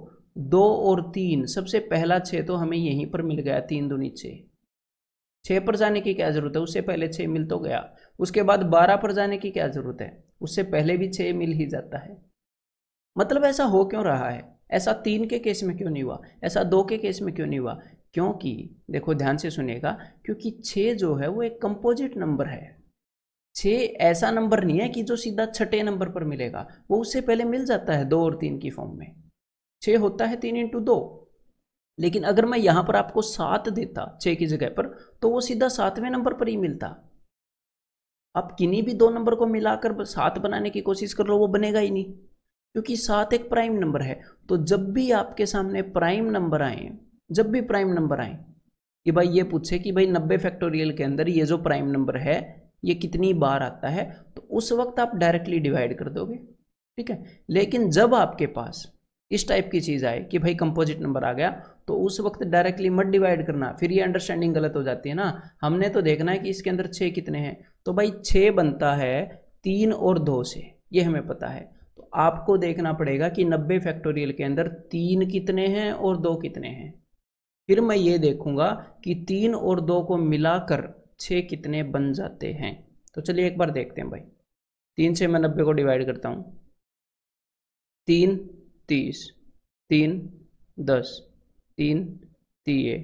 2 और 3, सबसे पहला 6 तो हमें यहीं पर मिल गया, 3 दूनी 6। 6 पर जाने की क्या जरूरत है, उससे पहले 6 मिल तो गया। उसके बाद 12 पर जाने की क्या जरूरत है, उससे पहले भी 6 मिल ही जाता है। मतलब ऐसा हो क्यों रहा है? ऐसा 3 के केस में क्यों नहीं हुआ, ऐसा 2 के केस में क्यों नहीं हुआ? क्योंकि देखो ध्यान से सुनिएगा, क्योंकि 6 जो है वो एक कंपोजिट नंबर है। 6 ऐसा नंबर नहीं है कि जो सीधा छठे नंबर पर मिलेगा, वो उससे पहले मिल जाता है 2 और 3 की फॉर्म में। 6 होता है 3 × 2। लेकिन अगर मैं यहां पर आपको 7 देता 6 की जगह पर, तो वो सीधा 7वें नंबर पर ही मिलता। आप किन्हीं भी 2 नंबर को मिलाकर 7 बनाने की कोशिश कर लो, वो बनेगा ही नहीं, क्योंकि 7 एक प्राइम नंबर है। तो जब भी आपके सामने प्राइम नंबर आए, जब भी प्राइम नंबर आए कि भाई ये पूछे कि भाई 90 फैक्टोरियल के अंदर ये जो प्राइम नंबर है ये कितनी बार आता है, तो उस वक्त आप डायरेक्टली डिवाइड कर दोगे, ठीक है। लेकिन जब आपके पास इस टाइप की चीज़ आए कि भाई कंपोजिट नंबर आ गया, तो उस वक्त डायरेक्टली मत डिवाइड करना, फिर ये अंडरस्टैंडिंग गलत हो जाती है ना। हमने तो देखना है कि इसके अंदर 6 कितने हैं, तो भाई 6 बनता है 3 और 2 से, ये हमें पता है। तो आपको देखना पड़ेगा कि 90 फैक्टोरियल के अंदर 3 कितने हैं और 2 कितने हैं। फिर मैं ये देखूंगा कि 3 और 2 को मिलाकर 6 कितने बन जाते हैं। तो चलिए एक बार देखते हैं भाई। 3 से मैं 90 को डिवाइड करता हूँ। 3 30, 3 10, 3 3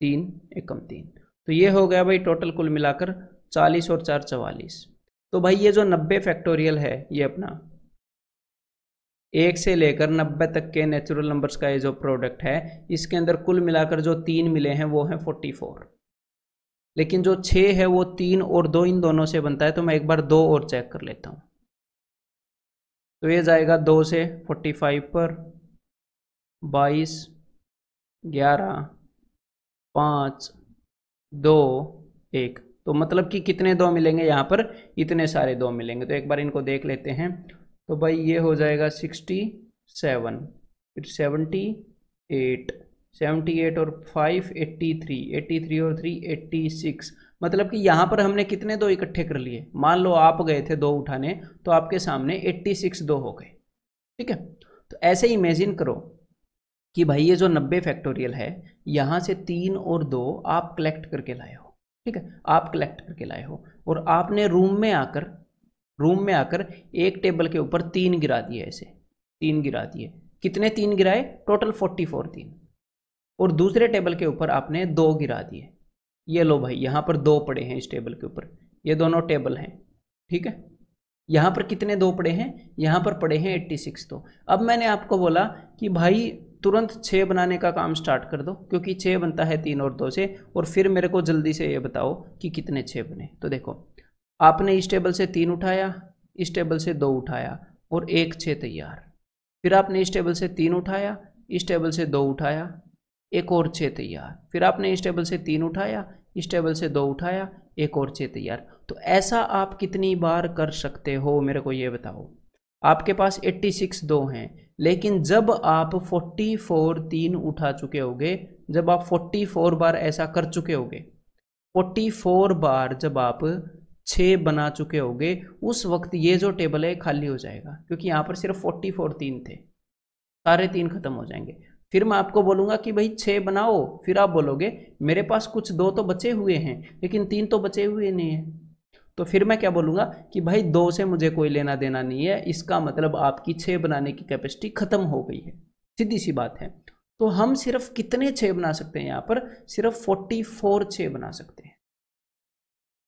3 एकम 3, तो ये हो गया भाई टोटल कुल मिलाकर 40 और 4 44। तो भाई ये जो 90 फैक्टोरियल है, ये अपना 1 से लेकर 90 तक के नेचुरल नंबर्स का ये जो प्रोडक्ट है, इसके अंदर कुल मिलाकर जो 3 मिले हैं वो हैं 44। लेकिन जो 6 है वो 3 और 2 इन दोनों से बनता है। तो मैं एक बार 2 और चेक कर लेता हूँ। तो ये जाएगा 2 से 45 पर, 22 11 5 2 1। तो मतलब कि कितने 2 मिलेंगे यहाँ पर, इतने सारे 2 मिलेंगे। तो एक बार इनको देख लेते हैं। तो भाई ये हो जाएगा 67, फिर 78, 78 और 5 83, 83 और 3 86। मतलब कि यहाँ पर हमने कितने 2 इकट्ठे कर लिए। मान लो आप गए थे 2 उठाने, तो आपके सामने 86 2 हो गए, ठीक है। तो ऐसे इमेजिन करो कि भाई ये जो 90 फैक्टोरियल है, यहाँ से 3 और 2 आप कलेक्ट करके लाए हो, ठीक है, आप कलेक्ट करके लाए हो, और आपने रूम में आकर एक टेबल के ऊपर 3 गिरा दिए, ऐसे 3 गिरा दिए। कितने 3 गिराए? टोटल 44 3। और दूसरे टेबल के ऊपर आपने 2 गिरा दिए। ये लो भाई, यहाँ पर 2 पड़े हैं इस टेबल के ऊपर, ये दोनों टेबल हैं, ठीक है। यहाँ पर कितने 2 पड़े हैं? यहाँ पर पड़े हैं 86। तो अब मैंने आपको बोला कि भाई तुरंत 6 बनाने का काम स्टार्ट कर दो, क्योंकि 6 बनता है 3 और 2 से। और फिर मेरे को जल्दी से ये बताओ कि कितने 6 बने। तो देखो, आपने इस टेबल से 3 उठाया, इस टेबल से 2 उठाया, और एक 6 तैयार। फिर आपने इस टेबल से 3 उठाया, इस टेबल से 2 उठाया, एक और 6 तैयार। फिर आपने इस टेबल से 3 उठाया, इस टेबल से 2 उठाया, एक और 6 तैयार। तो ऐसा आप कितनी बार कर सकते हो, मेरे को ये बताओ। आपके पास 86 2 हैं, लेकिन जब आप 44 3 उठा चुके होगे, जब आप 44 बार ऐसा कर चुके होगे, 44 बार जब आप 6 बना चुके होगे, उस वक्त ये जो टेबल है खाली हो जाएगा, क्योंकि यहाँ पर सिर्फ 44 3 थे, सारे 3 खत्म हो जाएंगे। फिर मैं आपको बोलूंगा कि भाई 6 बनाओ, फिर आप बोलोगे मेरे पास कुछ 2 तो बचे हुए हैं, लेकिन 3 तो बचे हुए नहीं है। तो फिर मैं क्या बोलूंगा कि भाई 2 से मुझे कोई लेना देना नहीं है, इसका मतलब आपकी 6 बनाने की कैपेसिटी खत्म हो गई है, सीधी सी बात है। तो हम सिर्फ कितने 6 बना सकते हैं? यहाँ पर सिर्फ 44 6 बना सकते हैं,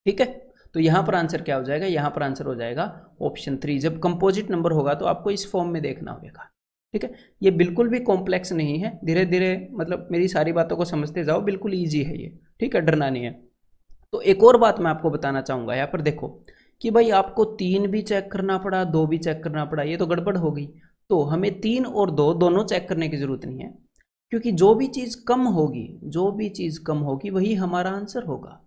ठीक है। तो यहाँ पर आंसर क्या हो जाएगा? यहाँ पर आंसर हो जाएगा ऑप्शन 3। जब कंपोजिट नंबर होगा तो आपको इस फॉर्म में देखना होगा, ठीक है। ये बिल्कुल भी कॉम्प्लेक्स नहीं है, धीरे धीरे मतलब मेरी सारी बातों को समझते जाओ, बिल्कुल ईजी है ये, ठीक है, डरना नहीं है। तो एक और बात मैं आपको बताना चाहूँगा यहाँ पर, देखो कि भाई आपको 3 भी चेक करना पड़ा, 2 भी चेक करना पड़ा, ये तो गड़बड़ हो गई। तो हमें 3 और 2 दोनों चेक करने की जरूरत नहीं है, क्योंकि जो भी चीज़ कम होगी, जो भी चीज़ कम होगी वही हमारा आंसर होगा।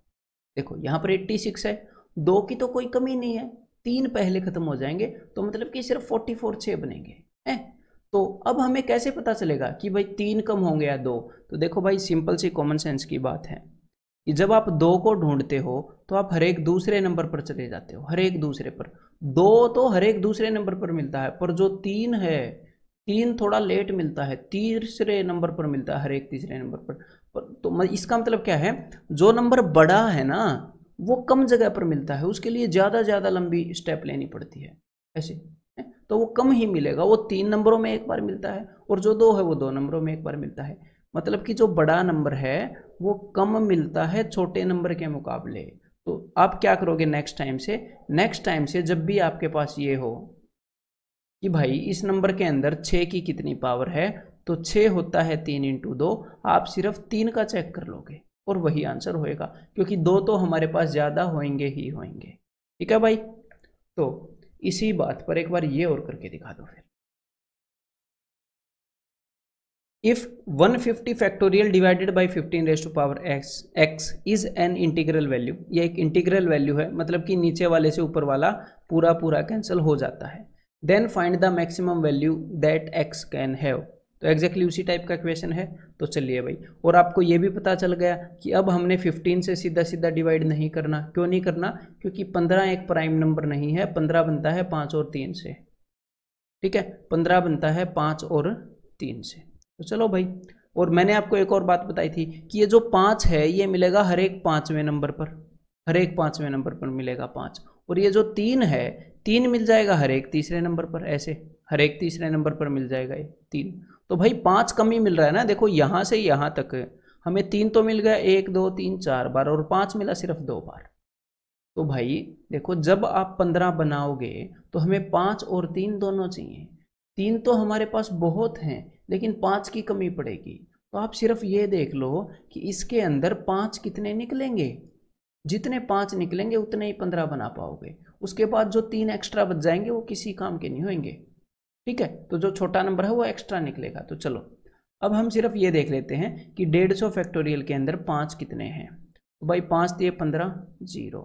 देखो यहाँ पर 86 है, 2 की तो कोई कमी नहीं है, 3 पहले खत्म हो जाएंगे, तो मतलब कि सिर्फ 44 6 बनेंगे हैं। तो अब हमें कैसे पता चलेगा कि भाई 3 कम होंगे या 2? तो देखो भाई, सिंपल सी कॉमन सेंस की बात है कि जब आप 2 को ढूंढते हो तो आप हर एक दूसरे नंबर पर चले जाते हो, हर एक दूसरे पर। 2 तो हर एक दूसरे नंबर पर मिलता है, पर जो 3 है, 3 थोड़ा लेट मिलता है, तीसरे नंबर पर मिलता है, हर एक तीसरे नंबर पर। तो इसका मतलब क्या है, जो नंबर बड़ा है ना वो कम जगह पर मिलता है, उसके लिए ज़्यादा लंबी स्टेप लेनी पड़ती है ऐसे, तो वो कम ही मिलेगा। वो 3 नंबरों में एक बार मिलता है, और जो 2 है वो 2 नंबरों में एक बार मिलता है। मतलब कि जो बड़ा नंबर है वो कम मिलता है छोटे नंबर के मुकाबले। तो आप क्या करोगे नेक्स्ट टाइम से जब भी आपके पास ये हो कि भाई इस नंबर के अंदर 6 की कितनी पावर है, तो 6 होता है 3 × 2, आप सिर्फ 3 का चेक कर लोगे और वही आंसर होएगा, क्योंकि 2 तो हमारे पास ज़्यादा होंगे ही होंगे। ठीक है भाई, तो इसी बात पर एक बार ये और करके दिखा दो फिर। If 150 factorial divided by 15⁻⁴x is an integral value, ये एक इंटीग्रल वैल्यू है, मतलब कि नीचे वाले से ऊपर वाला पूरा कैंसिल हो जाता है। Then find the maximum value that x can have. तो एग्जैक्टली उसी टाइप का क्वेश्चन है। तो चलिए भाई, और आपको ये भी पता चल गया कि अब हमने 15 से सीधा डिवाइड नहीं करना। क्यों नहीं करना? क्योंकि 15 एक प्राइम नंबर नहीं है, 15 बनता है 5 और 3 से। ठीक है, 15 बनता है 5 और 3 से। तो चलो भाई, और मैंने आपको एक और बात बताई थी कि ये जो 5 है ये मिलेगा हर एक 5वें नंबर पर, हर एक 5वें नंबर पर मिलेगा 5। और ये जो 3 है, 3 मिल जाएगा हर एक तीसरे नंबर पर, ऐसे हर एक तीसरे नंबर पर मिल जाएगा ये 3। तो भाई 5 कम ही मिल रहा है ना, देखो यहाँ से यहाँ तक हमें 3 तो मिल गया 1 2 3 4 बार, और 5 मिला सिर्फ 2 बार। तो भाई देखो, जब आप 15 बनाओगे तो हमें 5 और 3 दोनों चाहिए। 3 तो हमारे पास बहुत हैं, लेकिन 5 की कमी पड़ेगी। तो आप सिर्फ ये देख लो कि इसके अंदर 5 कितने निकलेंगे। जितने 5 निकलेंगे उतने ही 15 बना पाओगे। उसके बाद जो 3 एक्स्ट्रा बच जाएंगे वो किसी काम के नहीं होंगे। ठीक है, तो जो छोटा नंबर है वो एक्स्ट्रा निकलेगा। तो चलो अब हम सिर्फ ये देख लेते हैं कि 150 फैक्टोरियल के अंदर 5 कितने हैं। तो भाई 5 दिए 15, 0,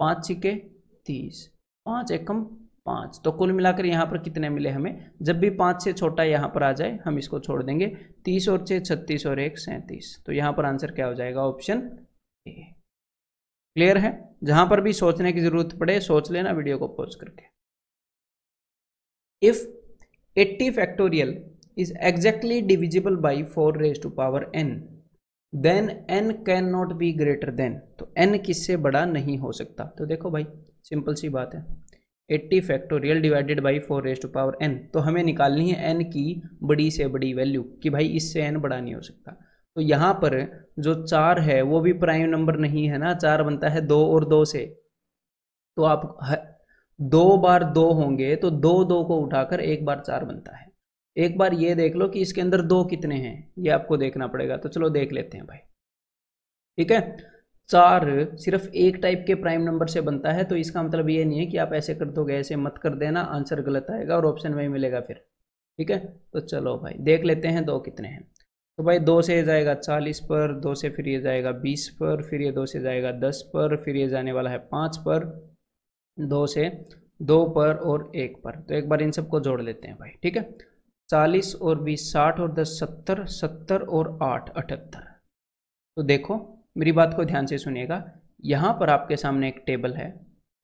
5 छिके 30, 5 एकम 5। तो कुल मिलाकर यहाँ पर कितने मिले हमें? जब भी 5 से छोटा यहाँ पर आ जाए हम इसको छोड़ देंगे। 30 और 6 36 और 1 37। तो यहाँ पर आंसर क्या हो जाएगा? Option A. क्लियर है? जहाँ पर भी सोचने की जरूरत पड़े सोच लेना वीडियो को पॉज करके। If 80 factorial is exactly divisible by 4 raised to power n, then n can not be greater than. तो n किससे बड़ा नहीं हो सकता। तो देखो भाई, सिंपल सी बात है, 80 factorial divided by 4 raise to power n, तो हमें निकालनी है n की बड़ी से बड़ी वैल्यू कि भाई इससे n बड़ा नहीं हो सकता। तो यहाँ पर जो 4 है वो भी प्राइम नंबर नहीं है ना, 4 बनता है 2 और 2 से। तो आप 2 बार 2 होंगे तो 2 2 को उठाकर एक बार 4 बनता है। एक बार ये देख लो कि इसके अंदर 2 कितने हैं, ये आपको देखना पड़ेगा। तो चलो देख लेते हैं भाई। ठीक है, 4 सिर्फ एक टाइप के प्राइम नंबर से बनता है, तो इसका मतलब ये नहीं है कि आप ऐसे कर दोगे, ऐसे मत कर देना, आंसर गलत आएगा और ऑप्शन में मिलेगा फिर। ठीक है, तो चलो भाई देख लेते हैं 2 कितने हैं। तो भाई 2 से जाएगा 40 पर, 2 से फिर ये जाएगा 20 पर, फिर ये 2 से जाएगा 10 पर, फिर ये जाने वाला है 5 पर, 2 से 2 पर और 1 पर। तो एक बार इन सबको जोड़ लेते हैं भाई। ठीक है, 40 और 20 60 और 10 70, 70 और 8 78। तो देखो मेरी बात को ध्यान से सुनिएगा, यहाँ पर आपके सामने एक टेबल है।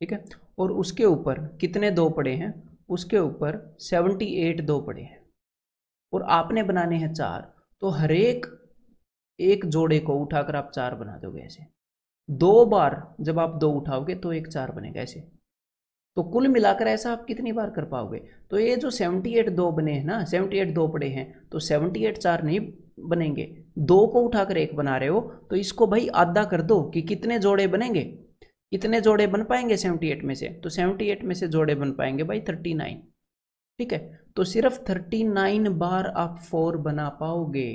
ठीक है, और उसके ऊपर कितने 2 पड़े हैं? उसके ऊपर 78 2 पड़े हैं, और आपने बनाने हैं 4। तो हर एक जोड़े को उठाकर आप 4 बना दोगे ऐसे। 2 बार जब आप 2 उठाओगे तो एक 4 बनेगा ऐसे। तो कुल मिलाकर ऐसा आप कितनी बार कर पाओगे? तो ये जो 78 2 बने हैं ना, 78 2 पड़े हैं, तो 78 4 नहीं बनेंगे। 2 को उठाकर 1 बना रहे हो, तो इसको भाई आधा कर दो कि कितने जोड़े बनेंगे, कितने जोड़े बन पाएंगे 78 में से। तो 78 में से जोड़े बन पाएंगे भाई 39। ठीक है, तो सिर्फ 39 बार आप 4 बना पाओगे।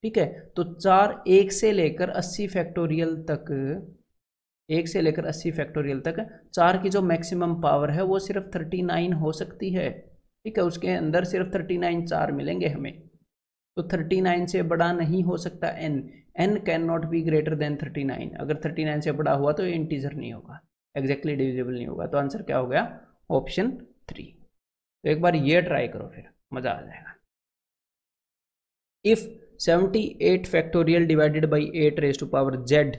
ठीक है, तो 4 1 से लेकर 80 फैक्टोरियल तक, 1 से लेकर 80 फैक्टोरियल तक 4 की जो मैक्सिमम पावर है वो सिर्फ 39 हो सकती है। ठीक है, उसके अंदर सिर्फ 39 चार मिलेंगे हमें, तो 39 से बड़ा नहीं हो सकता n can not be greater than 39। अगर 39 से बड़ा हुआ तो ये इंटीजर नहीं होगा, एग्जैक्टली डिविजिबल नहीं होगा, तो आंसर क्या हो गया, ऑप्शन 3। तो एक बार ये ट्राई करो, फिर मजा आ जाएगा। If 78 factorial divided by 8 raise to power z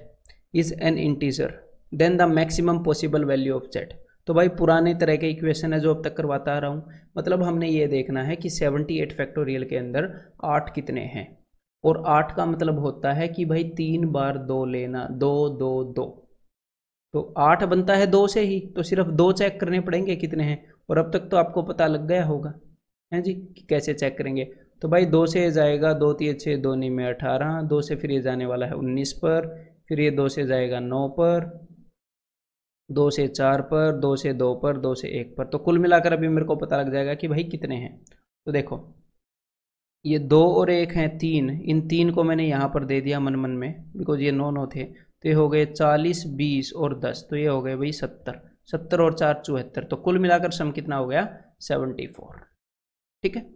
is an integer then the maximum possible value of z। तो भाई पुराने तरह के इक्वेशन है जो अब तक करवाता आ रहा हूँ, मतलब हमने ये देखना है कि 78 फैक्टोरियल के अंदर 8 कितने हैं, और 8 का मतलब होता है कि भाई 3 बार 2 लेना, 2 2 2, तो 8 बनता है 2 से ही, तो सिर्फ 2 चेक करने पड़ेंगे कितने हैं, और अब तक तो आपको पता लग गया होगा है जी कि कैसे चेक करेंगे। तो भाई 2 से जाएगा 2 3 6 2 9 में 18, 2 से फिर ये जाने वाला है 19 पर, फिर ये 2 से जाएगा 9 पर, 2 से 4 पर, 2 से 2 पर, 2 से 1 पर, तो कुल मिलाकर अभी मेरे को पता लग जाएगा कि भाई कितने हैं। तो देखो ये 2 और 1 हैं 3, इन 3 को मैंने यहाँ पर दे दिया मन मन में, बिकॉज ये 9 9 थे, तो ये हो गए 40 20 और 10, तो ये हो गए भाई 70, 70 और 4 74, तो कुल मिलाकर सम कितना हो गया 74। ठीक है,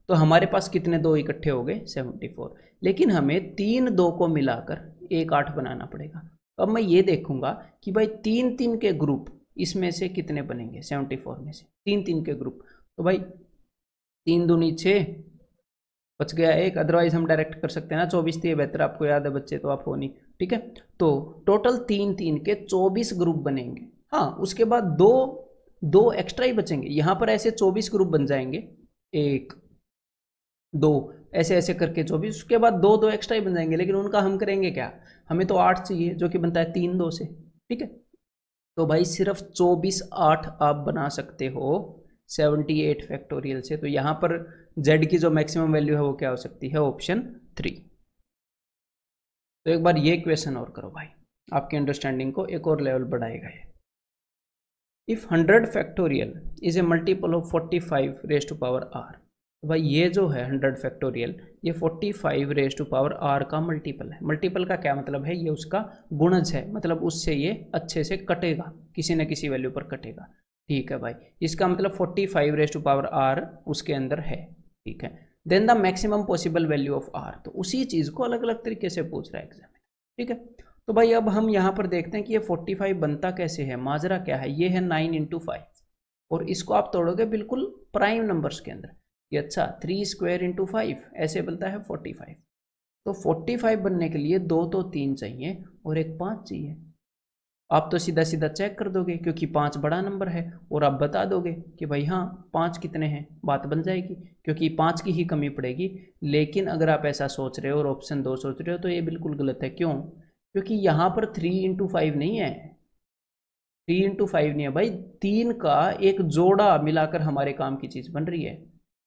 तो हमारे पास कितने 2 इकट्ठे हो गए 74, लेकिन हमें 3 2 को मिलाकर एक 8 बनाना पड़ेगा। अब मैं ये देखूंगा कि भाई 3 3 के ग्रुप इसमें से कितने बनेंगे 74 में से, 3 3 के ग्रुप, तो भाई 3 दूनी 6, बच गया 1, अदरवाइज हम डायरेक्ट कर सकते हैं ना 24 3 बेहतर, आपको याद है बच्चे तो आप हो नहीं। ठीक है, तो टोटल 3 3 के 24 ग्रुप बनेंगे। हाँ, उसके बाद दो एक्स्ट्रा ही बचेंगे, यहाँ पर ऐसे 24 ग्रुप बन जाएंगे, 1 2 ऐसे ऐसे करके 24, उसके बाद 2 एक्स्ट्रा ही बन जाएंगे, लेकिन उनका हम करेंगे क्या, हमें तो 8 चाहिए जो कि बनता है 3 2 से। ठीक है, तो भाई सिर्फ 24 8 आप बना सकते हो 78 फैक्टोरियल से, तो यहाँ पर z की जो मैक्सिमम वैल्यू है वो क्या हो सकती है, ऑप्शन 3। तो एक बार ये क्वेश्चन और करो भाई, आपकी अंडरस्टैंडिंग को एक और लेवल बढ़ाएगा ये। If 100 factorial is a multiple of 45 raise to power r, तो भाई ये जो है 100 फैक्टोरियल, ये 45 रेज टू पावर r का मल्टीपल है। मल्टीपल का क्या मतलब है, ये उसका गुणज है, मतलब उससे ये अच्छे से कटेगा, किसी न किसी वैल्यू पर कटेगा। ठीक है भाई, इसका मतलब 45 रेज टू पावर r उसके अंदर है। ठीक है, then the maximum possible value of r, तो उसी चीज़ को अलग अलग तरीके से पूछ रहा है एग्जाम में। ठीक है, तो भाई अब हम यहाँ पर देखते हैं कि ये 45 बनता कैसे है, माजरा क्या है, ये है 9 × 5, और इसको आप तोड़ोगे बिल्कुल प्राइम नंबर्स के अंदर, ये अच्छा 3 स्क्वायर × 5 ऐसे बनता है 45। तो 45 बनने के लिए 2 तो 3 चाहिए और एक 5 चाहिए। आप तो सीधा सीधा चेक कर दोगे क्योंकि 5 बड़ा नंबर है, और आप बता दोगे कि भाई हाँ 5 कितने हैं, बात बन जाएगी, क्योंकि 5 की ही कमी पड़ेगी। लेकिन अगर आप ऐसा सोच रहे हो और ऑप्शन 2 सोच रहे हो तो ये बिल्कुल गलत है। क्यों, क्योंकि यहाँ पर 3 × 5 नहीं है, 3 × 5 नहीं है भाई, 3 का एक जोड़ा मिलाकर हमारे काम की चीज़ बन रही है,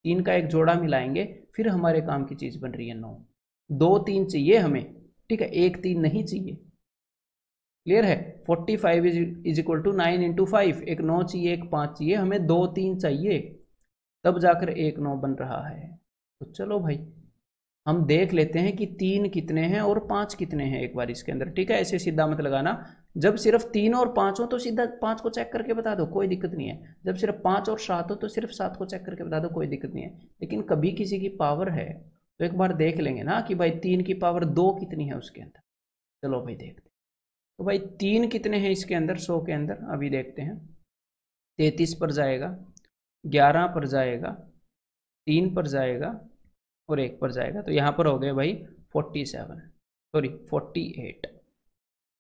3 का एक जोड़ा मिलाएंगे फिर हमारे काम की चीज़ बन रही है 9। 2 3 चाहिए हमें, ठीक है, 1 3 नहीं चाहिए। क्लियर है, 45 इज इक्वल टू 9 × 5, एक 9 चाहिए एक 5 चाहिए, हमें 2 3 चाहिए, तब जाकर एक 9 बन रहा है। तो चलो भाई हम देख लेते हैं कि 3 कितने हैं और 5 कितने हैं एक बार इसके अंदर। ठीक है, ऐसे सीधा मत लगाना, जब सिर्फ 3 और 5 हो तो सीधा 5 को चेक करके बता दो, कोई दिक्कत नहीं है। जब सिर्फ 5 और 7 हो तो सिर्फ 7 को चेक करके बता दो, कोई दिक्कत नहीं है। लेकिन कभी किसी की पावर है तो एक बार देख लेंगे ना कि भाई 3 की पावर 2 कितनी है उसके अंदर। चलो भाई देखते, तो भाई 3 कितने हैं इसके अंदर 100 के अंदर, अभी देखते हैं। 33 पर जाएगा, 11 पर जाएगा, 3 पर जाएगा और 1 पर जाएगा, तो यहाँ पर हो गए भाई 48।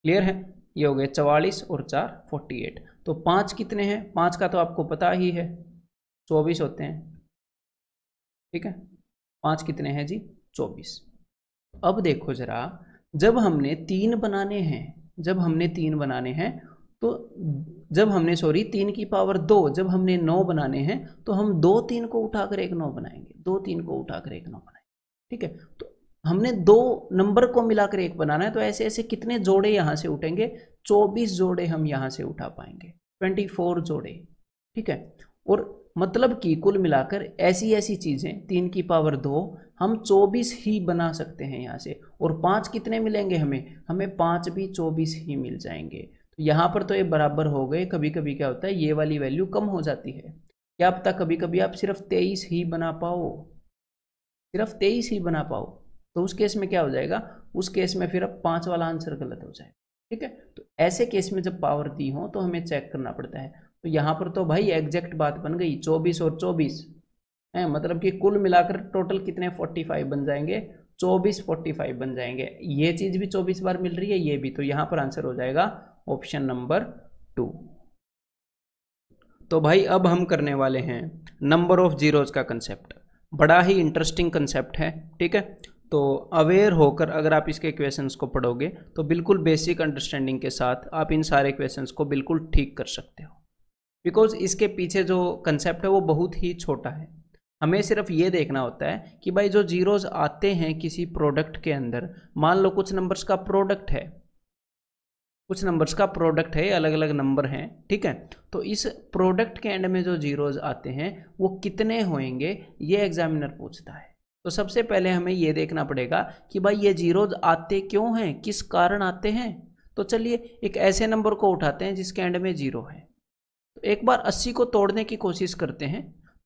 क्लियर है, ये हो गए 44 और 4 48। तो 5 कितने हैं, 5 का तो आपको पता ही है 24 होते हैं। ठीक है, 5 कितने हैं जी 24। अब देखो जरा, जब हमने 3 बनाने हैं, तो जब हमने 3 की पावर 2, जब हमने 9 बनाने हैं तो हम 2 3 को उठाकर एक 9 बनाएंगे, 2 3 को उठाकर एक 9 बनाएंगे। ठीक है, तो हमने 2 नंबर को मिलाकर एक बनाना है, तो ऐसे ऐसे कितने जोड़े यहाँ से उठेंगे, 24 जोड़े हम यहाँ से उठा पाएंगे, 24 जोड़े। ठीक है, और मतलब कि कुल मिलाकर ऐसी ऐसी चीज़ें 3 की पावर 2 हम 24 ही बना सकते हैं यहाँ से। और 5 कितने मिलेंगे हमें 5 भी 24 ही मिल जाएंगे। तो यहाँ पर तो ये बराबर हो गए। कभी कभी क्या होता है ये वाली वैल्यू कम हो जाती है, क्या पता कभी कभी आप सिर्फ 23 ही बना पाओ, सिर्फ 23 ही बना पाओ, तो उस केस में क्या हो जाएगा, उस केस में फिर अब 5 वाला आंसर गलत हो जाएगा। ठीक है, तो ऐसे केस में जब पावर दी हो तो हमें चेक करना पड़ता है। तो यहाँ पर तो भाई एग्जैक्ट बात बन गई, 24 और 24 है, मतलब कि कुल मिलाकर टोटल कितने 45 बन जाएंगे, 24 45 बन जाएंगे। ये चीज भी 24 बार मिल रही है, ये भी, तो यहाँ पर आंसर हो जाएगा ऑप्शन नंबर 2। तो भाई अब हम करने वाले हैं नंबर ऑफ जीरोज का कंसेप्ट। बड़ा ही इंटरेस्टिंग कंसेप्ट है, ठीक है। तो अवेयर होकर अगर आप इसके क्वेश्चंस को पढ़ोगे तो बिल्कुल बेसिक अंडरस्टैंडिंग के साथ आप इन सारे क्वेश्चंस को बिल्कुल ठीक कर सकते हो, बिकॉज इसके पीछे जो कंसेप्ट है वो बहुत ही छोटा है। हमें सिर्फ ये देखना होता है कि भाई जो जीरोज आते हैं किसी प्रोडक्ट के अंदर, मान लो कुछ नंबर्स का प्रोडक्ट है, कुछ नंबर्स का प्रोडक्ट है, अलग अलग नंबर हैं, ठीक है। तो इस प्रोडक्ट के एंड में जो जीरोज आते हैं वो कितने होंगे, ये एग्जामिनर पूछता है। तो सबसे पहले हमें ये देखना पड़ेगा कि भाई ये जीरोज आते क्यों हैं, किस कारण आते हैं। तो चलिए एक ऐसे नंबर को उठाते हैं जिसके एंड में जीरो है। तो एक बार 80 को तोड़ने की कोशिश करते हैं।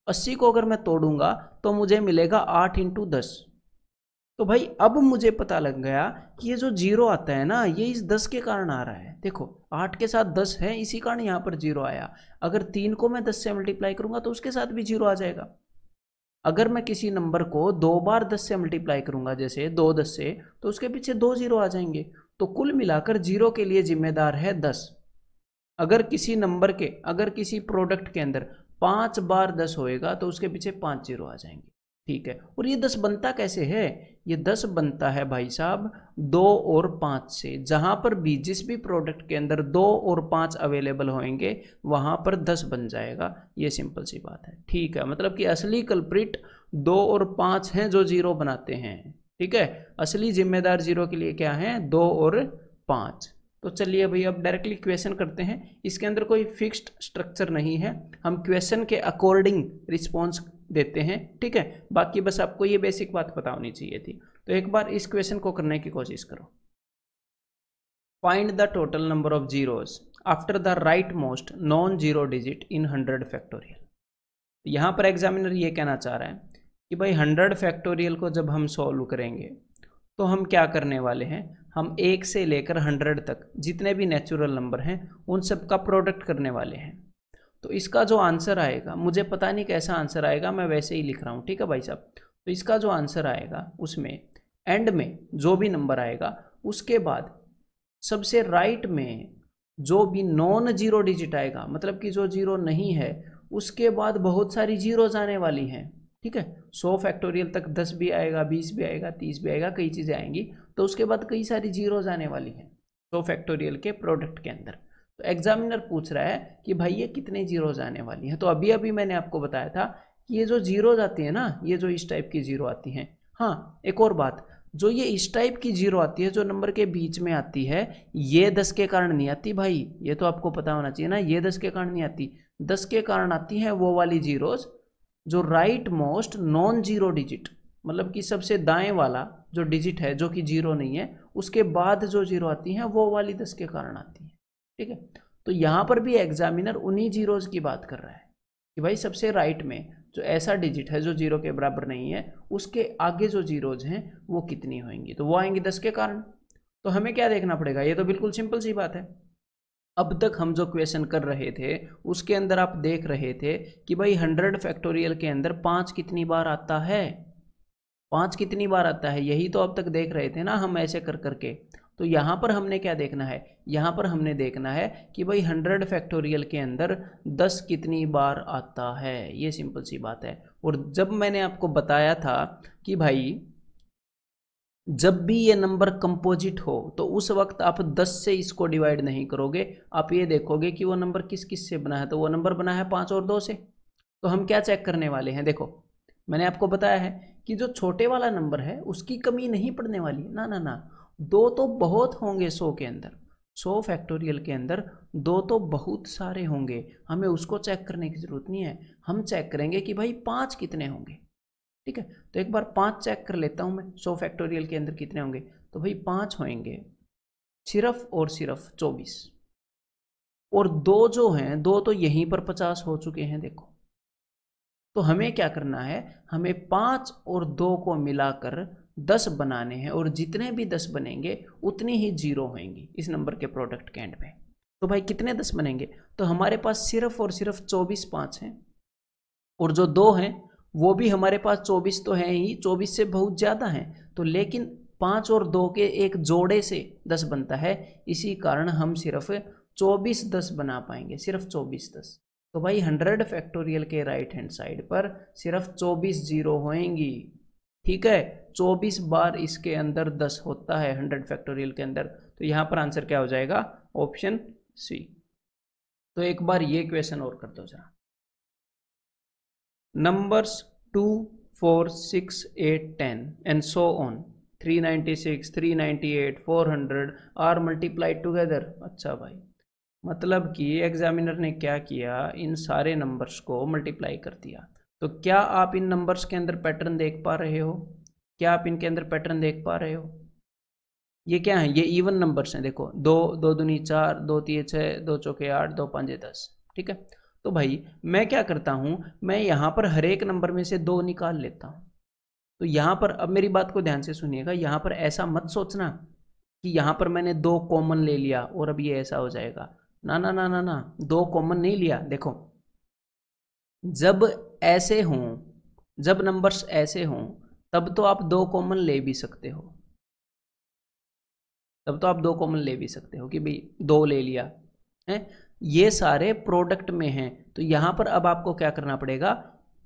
80 को अगर मैं तोड़ूंगा तो मुझे मिलेगा 8 × 10। तो भाई अब मुझे पता लग गया कि ये जो जीरो आता है ना, ये इस 10 के कारण आ रहा है। देखो 8 के साथ 10 है, इसी कारण यहाँ पर जीरो आया। अगर 3 को मैं 10 से मल्टीप्लाई करूंगा तो उसके साथ भी जीरो आ जाएगा। अगर मैं किसी नंबर को 2 बार 10 से मल्टीप्लाई करूंगा, जैसे 2 10 से, तो उसके पीछे 2 जीरो आ जाएंगे। तो कुल मिलाकर जीरो के लिए जिम्मेदार है 10। अगर किसी नंबर के, अगर किसी प्रोडक्ट के अंदर 5 बार 10 होएगा तो उसके पीछे 5 जीरो आ जाएंगे, ठीक है। और ये 10 बनता कैसे है, ये 10 बनता है भाई साहब 2 और 5 से। जहां पर भी जिस भी प्रोडक्ट के अंदर 2 और 5 अवेलेबल होंगे वहां पर 10 बन जाएगा। ये सिंपल सी बात है, ठीक है। मतलब कि असली कल्प्रिट 2 और 5 हैं जो जीरो बनाते हैं, ठीक है। असली जिम्मेदार जीरो के लिए क्या है, 2 और 5। तो चलिए भाई अब डायरेक्टली क्वेश्चन करते हैं। इसके अंदर कोई फिक्स्ड स्ट्रक्चर नहीं है, हम क्वेश्चन के अकॉर्डिंग रिस्पॉन्स देते हैं, ठीक है। बाकी बस आपको ये बेसिक बात पता होनी चाहिए थी। तो एक बार इस क्वेश्चन को करने की कोशिश करो। Find the total number of zeros after the right most non zero digit in 100 factorial. यहाँ पर एग्जामिनर ये कहना चाह रहा है कि भाई 100 फैक्टोरियल को जब हम सॉल्व करेंगे तो हम क्या करने वाले हैं, हम 1 से लेकर 100 तक जितने भी नेचुरल नंबर हैं उन सब का प्रोडक्ट करने वाले हैं। तो इसका जो आंसर आएगा, मुझे पता नहीं कैसा आंसर आएगा, मैं वैसे ही लिख रहा हूँ, ठीक है भाई साहब। तो इसका जो आंसर आएगा उसमें एंड में जो भी नंबर आएगा उसके बाद सबसे राइट में जो भी नॉन जीरो डिजिट आएगा, मतलब कि जो जीरो नहीं है, उसके बाद बहुत सारी जीरोज आने वाली हैं, ठीक है। 100 फैक्टोरियल तक 10 भी आएगा, 20 भी आएगा, 30 भी आएगा, कई चीज़ें आएंगी। तो उसके बाद कई सारी जीरोज आने वाली हैं 100 फैक्टोरियल के प्रोडक्ट के अंदर। तो एग्जामिनर पूछ रहा है कि भाई ये कितने जीरोज आने वाली हैं। तो अभी अभी मैंने आपको बताया था कि ये जो जीरोज आती है ना, ये जो इस टाइप की जीरो आती हैं। हाँ एक और बात, जो ये इस टाइप की जीरो आती है जो नंबर के बीच में आती है, ये 10 के कारण नहीं आती भाई, ये तो आपको पता होना चाहिए ना। ये 10 के कारण नहीं आती, 10 के कारण आती हैं वो वाली जीरोज जो right most non zero digit, मतलब कि सबसे दाएं वाला जो डिजिट है जो कि जीरो नहीं है, उसके बाद जो जीरो आती हैं वो वाली 10 के कारण आती है, ठीक है। तो यहाँ पर भी एग्जामिनर उन्हीं जीरोज की बात कर रहा है कि भाई सबसे राइट में जो ऐसा डिजिट है जो जीरो के बराबर नहीं है, उसके आगे जो जीरोज हैं वो कितनी होंगी, तो वो आएंगी 10 के कारण। तो हमें क्या देखना पड़ेगा, ये तो बिल्कुल सिंपल सी बात है। अब तक हम जो क्वेश्चन कर रहे थे उसके अंदर आप देख रहे थे कि भाई 100 फैक्टोरियल के अंदर 5 कितनी बार आता है, 5 कितनी बार आता है, यही तो अब तक देख रहे थे ना हम ऐसे कर करके। तो यहाँ पर हमने क्या देखना है, यहाँ पर हमने देखना है कि भाई 100 फैक्टोरियल के अंदर 10 कितनी बार आता है, ये सिंपल सी बात है। और जब मैंने आपको बताया था कि भाई जब भी ये नंबर कंपोजिट हो तो उस वक्त आप 10 से इसको डिवाइड नहीं करोगे, आप ये देखोगे कि वो नंबर किस किस से बना है। तो वो नंबर बना है 5 और 2 से। तो हम क्या चेक करने वाले हैं, देखो मैंने आपको बताया है कि जो छोटे वाला नंबर है उसकी कमी नहीं पड़ने वाली, ना ना ना। 2 तो बहुत होंगे 100 के अंदर, 100 फैक्टोरियल के अंदर 2 तो बहुत सारे होंगे, हमें उसको चेक करने की जरूरत नहीं है। हम चेक करेंगे कि भाई 5 कितने होंगे, ठीक है। तो एक बार 5 चेक कर लेता हूं मैं, 100 फैक्टोरियल के अंदर कितने होंगे। तो भाई 5 होंगे सिर्फ और सिर्फ 24, और 2 जो हैं 2 तो यहीं पर 50 हो चुके हैं, देखो तो हमें क्या करना है, हमें 5 और 2 को मिलाकर 10 बनाने हैं, और जितने भी 10 बनेंगे उतनी ही जीरो होंगी इस नंबर के प्रोडक्ट के एंड में। तो भाई कितने 10 बनेंगे, तो हमारे पास सिर्फ और सिर्फ 24 5 हैं, और जो 2 हैं वो भी हमारे पास 24 तो हैं ही, 24 से बहुत ज़्यादा हैं, तो लेकिन 5 और 2 के एक जोड़े से 10 बनता है, इसी कारण हम सिर्फ 24 10 बना पाएंगे, सिर्फ 24 10। तो भाई 100 फैक्टोरियल के राइट हैंड साइड पर सिर्फ 24 जीरो होएंगी, ठीक है। 24 बार इसके अंदर 10 होता है 100 फैक्टोरियल के अंदर, तो यहाँ पर आंसर क्या हो जाएगा, ऑप्शन सी। तो एक बार ये क्वेश्चन और कर दो जरा। Numbers 2 4 6 8 10 and so on 396 398 400 are multiplied together. अच्छा भाई, मतलब कि एग्जामिनर ने क्या किया, इन सारे नंबर्स को मल्टीप्लाई कर दिया। तो क्या आप इन नंबर्स के अंदर पैटर्न देख पा रहे हो, क्या आप इनके अंदर पैटर्न देख पा रहे हो? ये क्या है, ये इवन नंबर्स हैं, देखो 2 2 दूनी 4 2 3 6 2 चौके 8 2 5 10, ठीक है। तो भाई मैं क्या करता हूं, मैं यहाँ पर हर एक नंबर में से 2 निकाल लेता हूँ। तो यहाँ पर अब मेरी बात को ध्यान से सुनिएगा, यहाँ पर ऐसा मत सोचना कि यहाँ पर मैंने 2 कॉमन ले लिया और अब ये ऐसा हो जाएगा, ना ना ना ना ना, 2 कॉमन नहीं लिया। देखो जब ऐसे हों, जब नंबर्स ऐसे हों तब तो आप 2 कॉमन ले भी सकते हो, तब तो आप 2 कॉमन ले भी सकते हो कि भाई 2 ले लिया है। ये सारे प्रोडक्ट में हैं, तो यहाँ पर अब आपको क्या करना पड़ेगा,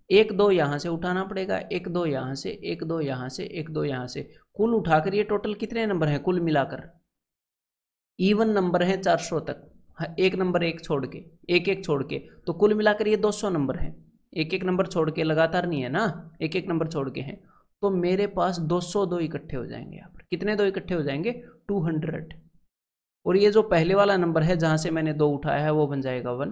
1 2 यहाँ से उठाना पड़ेगा, 1 2 यहाँ से, 1 2 यहाँ से, 1 2 यहाँ से, कुल उठाकर ये टोटल कितने नंबर हैं, कुल मिलाकर इवन नंबर हैं 400 तक, एक नंबर एक छोड़ के, एक एक छोड़ के, तो कुल मिलाकर ये 200 नंबर हैं। एक एक नंबर छोड़ के, लगातार नहीं है ना, एक एक नंबर छोड़ के हैं, तो मेरे पास 202 इकट्ठे हो जाएंगे। यहाँ पर कितने 2 इकट्ठे हो जाएंगे, 200। और ये जो पहले वाला नंबर है जहाँ से मैंने 2 उठाया है वो बन जाएगा 1,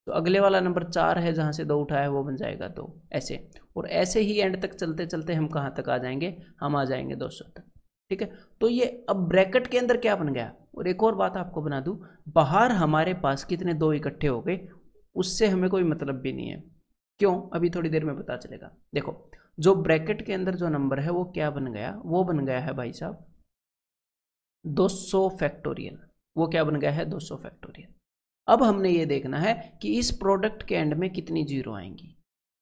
तो अगले वाला नंबर 4 है जहाँ से 2 उठाया है वो बन जाएगा 2, ऐसे। और ऐसे ही एंड तक चलते चलते हम कहाँ तक आ जाएंगे, हम आ जाएंगे 200 तक, ठीक है। तो ये अब ब्रैकेट के अंदर क्या बन गया, और एक और बात आपको बना दूं, बाहर हमारे पास कितने 2 इकट्ठे हो गए उससे हमें कोई मतलब भी नहीं है, क्यों, अभी थोड़ी देर में पता चलेगा। देखो जो ब्रैकेट के अंदर जो नंबर है वो क्या बन गया, वो बन गया है भाई साहब 200 फैक्टोरियल, वो क्या बन गया है 200 फैक्टोरियल। अब हमने ये देखना है कि इस प्रोडक्ट के एंड में कितनी जीरो आएंगी,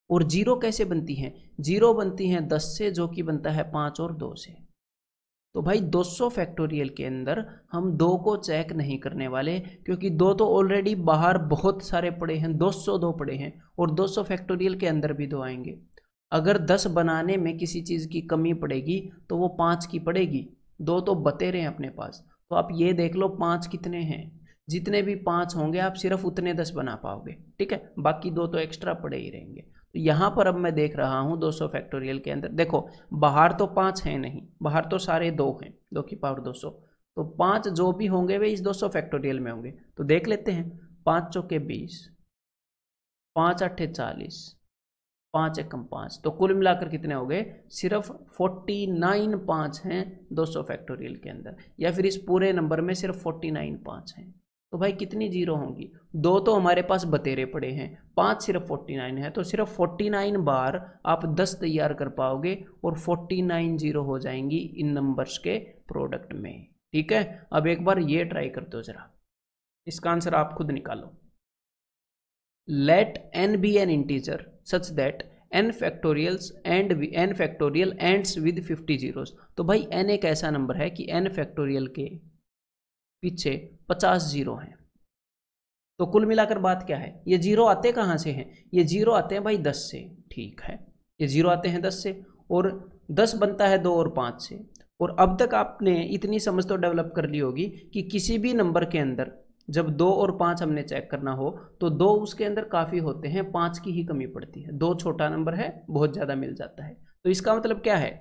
और जीरो कैसे बनती हैं, जीरो बनती हैं 10 से, जो कि बनता है 5 और 2 से। तो भाई 200 फैक्टोरियल के अंदर हम 2 को चेक नहीं करने वाले, क्योंकि 2 तो ऑलरेडी बाहर बहुत सारे पड़े हैं, 202 पड़े हैं, और 200 फैक्टोरियल के अंदर भी 2 आएंगे। अगर 10 बनाने में किसी चीज़ की कमी पड़ेगी तो वो 5 की पड़ेगी, 2 तो बते रहे हैं अपने पास। तो आप ये देख लो 5 कितने हैं, जितने भी 5 होंगे आप सिर्फ उतने 10 बना पाओगे, ठीक है, बाकी 2 तो एक्स्ट्रा पड़े ही रहेंगे। तो यहाँ पर अब मैं देख रहा हूँ 200 फैक्टोरियल के अंदर, देखो बाहर तो 5 हैं नहीं, बाहर तो सारे 2 हैं, 2 की पावर 200, तो 5 जो भी होंगे वे इस 200 फैक्टोरियल में होंगे। तो देख लेते हैं, 5 चौके 20, 5 आठे 40, 5 एकम 5, तो कुल मिलाकर कितने हो गए, सिर्फ 49 5 हैं 200 फैक्टोरियल के अंदर, या फिर इस पूरे नंबर में सिर्फ 49 5 हैं। तो भाई कितनी जीरो होंगी, 2 तो हमारे पास बतेरे पड़े हैं, 5 सिर्फ 49 है, तो सिर्फ 49 बार आप 10 तैयार कर पाओगे और 49 जीरो हो जाएंगी इन नंबर्स के प्रोडक्ट में, ठीक है। अब एक बार ये ट्राई कर दो जरा, इसका आंसर आप खुद निकालो। Let n be an integer such that n factorials and n factorial ends with 50 zeros। तो भाई n एक ऐसा नंबर है कि n फैक्टोरियल के पीछे 50 जीरो हैं। तो कुल मिलाकर बात क्या है, ये जीरो आते कहाँ से हैं, ये जीरो आते हैं भाई 10 से, ठीक है, ये जीरो आते हैं 10 से, और 10 बनता है 2 और 5 से। और अब तक आपने इतनी समझ तो डेवलप कर ली होगी कि किसी भी नंबर के अंदर जब 2 और 5 हमने चेक करना हो तो 2 उसके अंदर काफ़ी होते हैं, 5 की ही कमी पड़ती है, 2 छोटा नंबर है, बहुत ज़्यादा मिल जाता है। तो इसका मतलब क्या है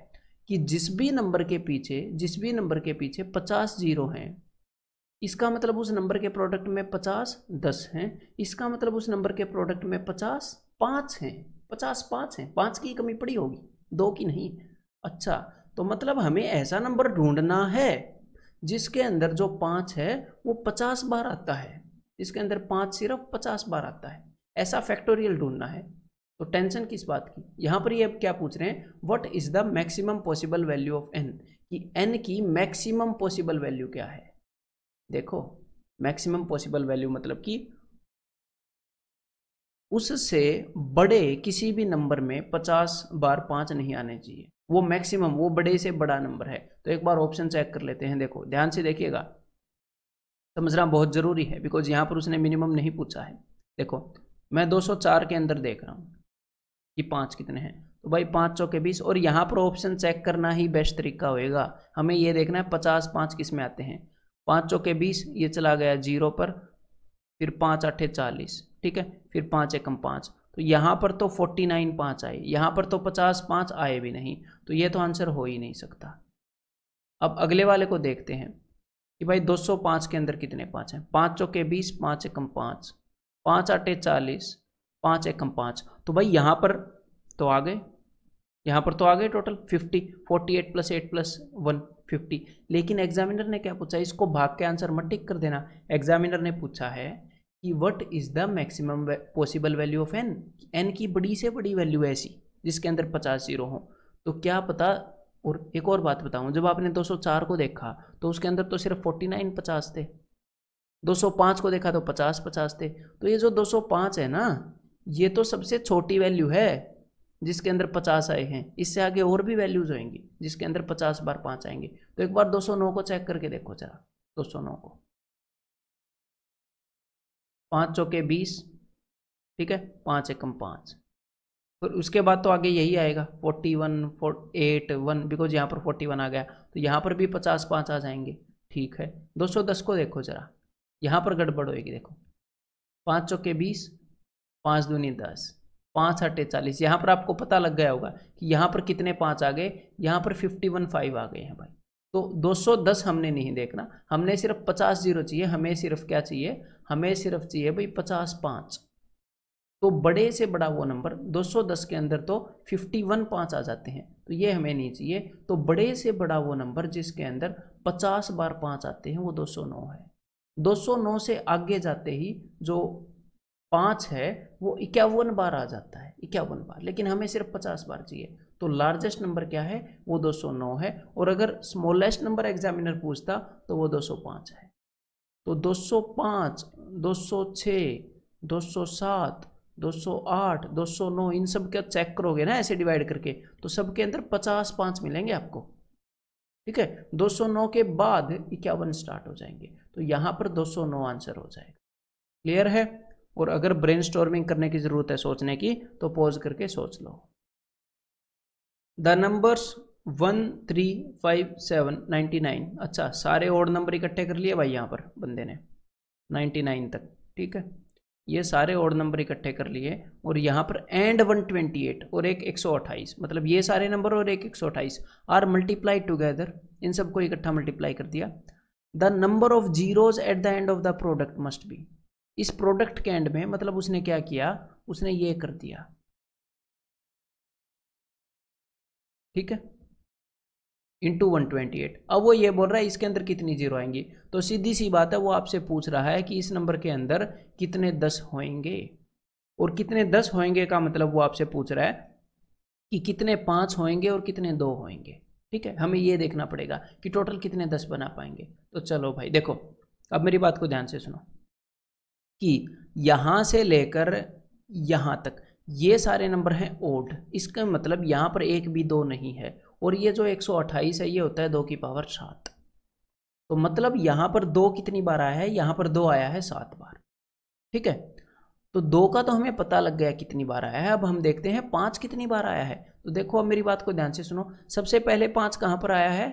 कि जिस भी नंबर के पीछे 50 जीरो हैं, इसका मतलब उस नंबर के प्रोडक्ट में 50 10 हैं, इसका मतलब उस नंबर के प्रोडक्ट में 50 5 हैं, 50 5 हैं, 5 की कमी पड़ी होगी, 2 की नहीं। अच्छा, तो मतलब हमें ऐसा नंबर ढूंढना है जिसके अंदर जो 5 है वो 50 बार आता है, जिसके अंदर 5 सिर्फ 50 बार आता है, ऐसा फैक्टोरियल ढूंढना है। तो टेंशन किस बात की। यहाँ पर ये अब क्या पूछ रहे हैं, what is the maximum possible value of n, कि n की मैक्सिमम पॉसिबल वैल्यू क्या है। देखो मैक्सिमम पॉसिबल वैल्यू मतलब कि उससे बड़े किसी भी नंबर में 50 बार 5 नहीं आने चाहिए, वो मैक्सिमम, वो बड़े से बड़ा नंबर है। तो एक बार ऑप्शन चेक कर लेते हैं। देखो ध्यान से देखिएगा, समझना बहुत जरूरी है, बिकॉज यहाँ पर उसने मिनिमम नहीं पूछा है। देखो मैं 204 के अंदर देख रहा हूँ कि 5 कितने हैं, तो भाई 5 चौके 20, और यहाँ पर ऑप्शन चेक करना ही बेस्ट तरीका होएगा। हमें ये देखना है 50 5 किस में आते हैं। 5 चौके 20, ये चला गया 0 पर, फिर 5 8 40, ठीक है, फिर 5 एकम 5, तो यहाँ पर तो 49 5 आए, यहाँ पर तो 50 5 आए भी नहीं, तो ये तो आंसर हो ही नहीं सकता। अब अगले वाले को देखते हैं कि भाई 205 के अंदर कितने 5 हैं। 5 चौके 20, 5 एकम 5, 5 8 40, 5 एकम 5, तो भाई यहाँ पर तो आ गए, यहाँ पर तो आ गए टोटल 50, 48 + 8 + 1 50। लेकिन एग्जामिनर ने क्या पूछा, इसको भाग के आंसर मत टिक कर देना। एग्जामिनर ने पूछा है कि what is the maximum possible value of n, n की बड़ी से बड़ी वैल्यू ऐसी जिसके अंदर 50 जीरो हो। तो क्या पता, और एक और बात बताऊं, जब आपने 204 को देखा तो उसके अंदर तो सिर्फ 49 50 थे, 205 को देखा तो 50 50 थे। तो ये जो 205 है ना, ये तो सबसे छोटी वैल्यू है जिसके अंदर 50 आए हैं। इससे आगे और भी वैल्यूज होंगी जिसके अंदर 50 बार 5 आएंगे। तो एक बार 209 को चेक करके देखो जरा, 209 को, 5 चौके 20, ठीक है, 5 एकम 5, फिर उसके बाद तो आगे यही आएगा 41 48 1, बिकॉज यहाँ पर 41 आ गया, तो यहाँ पर भी 50 5 आ जाएंगे। ठीक है, 210 को देखो जरा, यहाँ पर गड़बड़ होएगी। देखो 5 चौके 20, 5 दूनी 10, 5 8 40, यहाँ पर आपको पता लग गया होगा कि यहाँ पर कितने 5 आ गए, यहाँ पर 51 5 आ गए हैं भाई। तो 210 हमने नहीं देखना, हमने सिर्फ 50 जीरो चाहिए। हमें सिर्फ क्या चाहिए, हमें सिर्फ चाहिए भाई 50 5। तो बड़े से बड़ा वो नंबर 210 के अंदर तो 51 5 आ जाते हैं, तो ये हमें नहीं चाहिए। तो बड़े से बड़ा वो नंबर जिसके अंदर 50 बार 5 आते हैं वो 209 है। 209 से आगे जाते ही जो 5 है वो 51 बार आ जाता है, 51 बार, लेकिन हमें सिर्फ 50 बार चाहिए। तो लार्जेस्ट नंबर क्या है, वो 209 है। और अगर स्मॉलेस्ट नंबर एग्जामिनर पूछता तो वो 205 है। तो 205, 206, 207, 208, 209, इन सब का चेक करोगे ना ऐसे डिवाइड करके, तो सबके अंदर 50 5 मिलेंगे आपको। ठीक है, 209 के बाद 51 स्टार्ट हो जाएंगे, तो यहाँ पर 209 आंसर हो जाएगा। क्लियर है। और अगर ब्रेनस्टॉर्मिंग करने की जरूरत है, सोचने की, तो पॉज करके सोच लो। द नंबर्स 1 3 5 7 99, अच्छा सारे ओड नंबर इकट्ठे कर लिए भाई यहाँ पर बंदे ने 99 तक। ठीक है, ये सारे ओड नंबर इकट्ठे कर लिए, और यहाँ पर एंड 128 और एक 128, मतलब ये सारे नंबर और एक 128 आर मल्टीप्लाइड टुगेदर, इन सबको इकट्ठा मल्टीप्लाई कर दिया। The number of zeros at the end of the product must be, इस प्रोडक्ट के एंड में मतलब उसने क्या किया, उसने ये कर दिया। ठीक है, इंटू 128। अब वो ये बोल रहा है इसके अंदर कितनी जीरो आएंगी, तो सीधी सी बात है, वो आपसे पूछ रहा है कि इस नंबर के अंदर कितने 10 होंगे। और कितने 10 होंगे का मतलब वो आपसे पूछ रहा है कि कितने 5 होंगे और कितने 2 होंगे। ठीक है, हमें ये देखना पड़ेगा कि टोटल कितने 10 बना पाएंगे। तो चलो भाई देखो, अब मेरी बात को ध्यान से सुनो कि यहाँ से लेकर यहाँ तक ये सारे नंबर हैं ओड, इसका मतलब यहाँ पर एक भी 2 नहीं है। और ये जो 128 है ये होता है 2 की पावर 7, तो मतलब यहाँ पर 2 कितनी बार आया है, यहाँ पर 2 आया है 7 बार। ठीक है, तो 2 का तो हमें पता लग गया कितनी बार आया है। अब हम देखते हैं 5 कितनी बार आया है। तो देखो अब मेरी बात को ध्यान से सुनो, सबसे पहले 5 कहाँ पर आया है,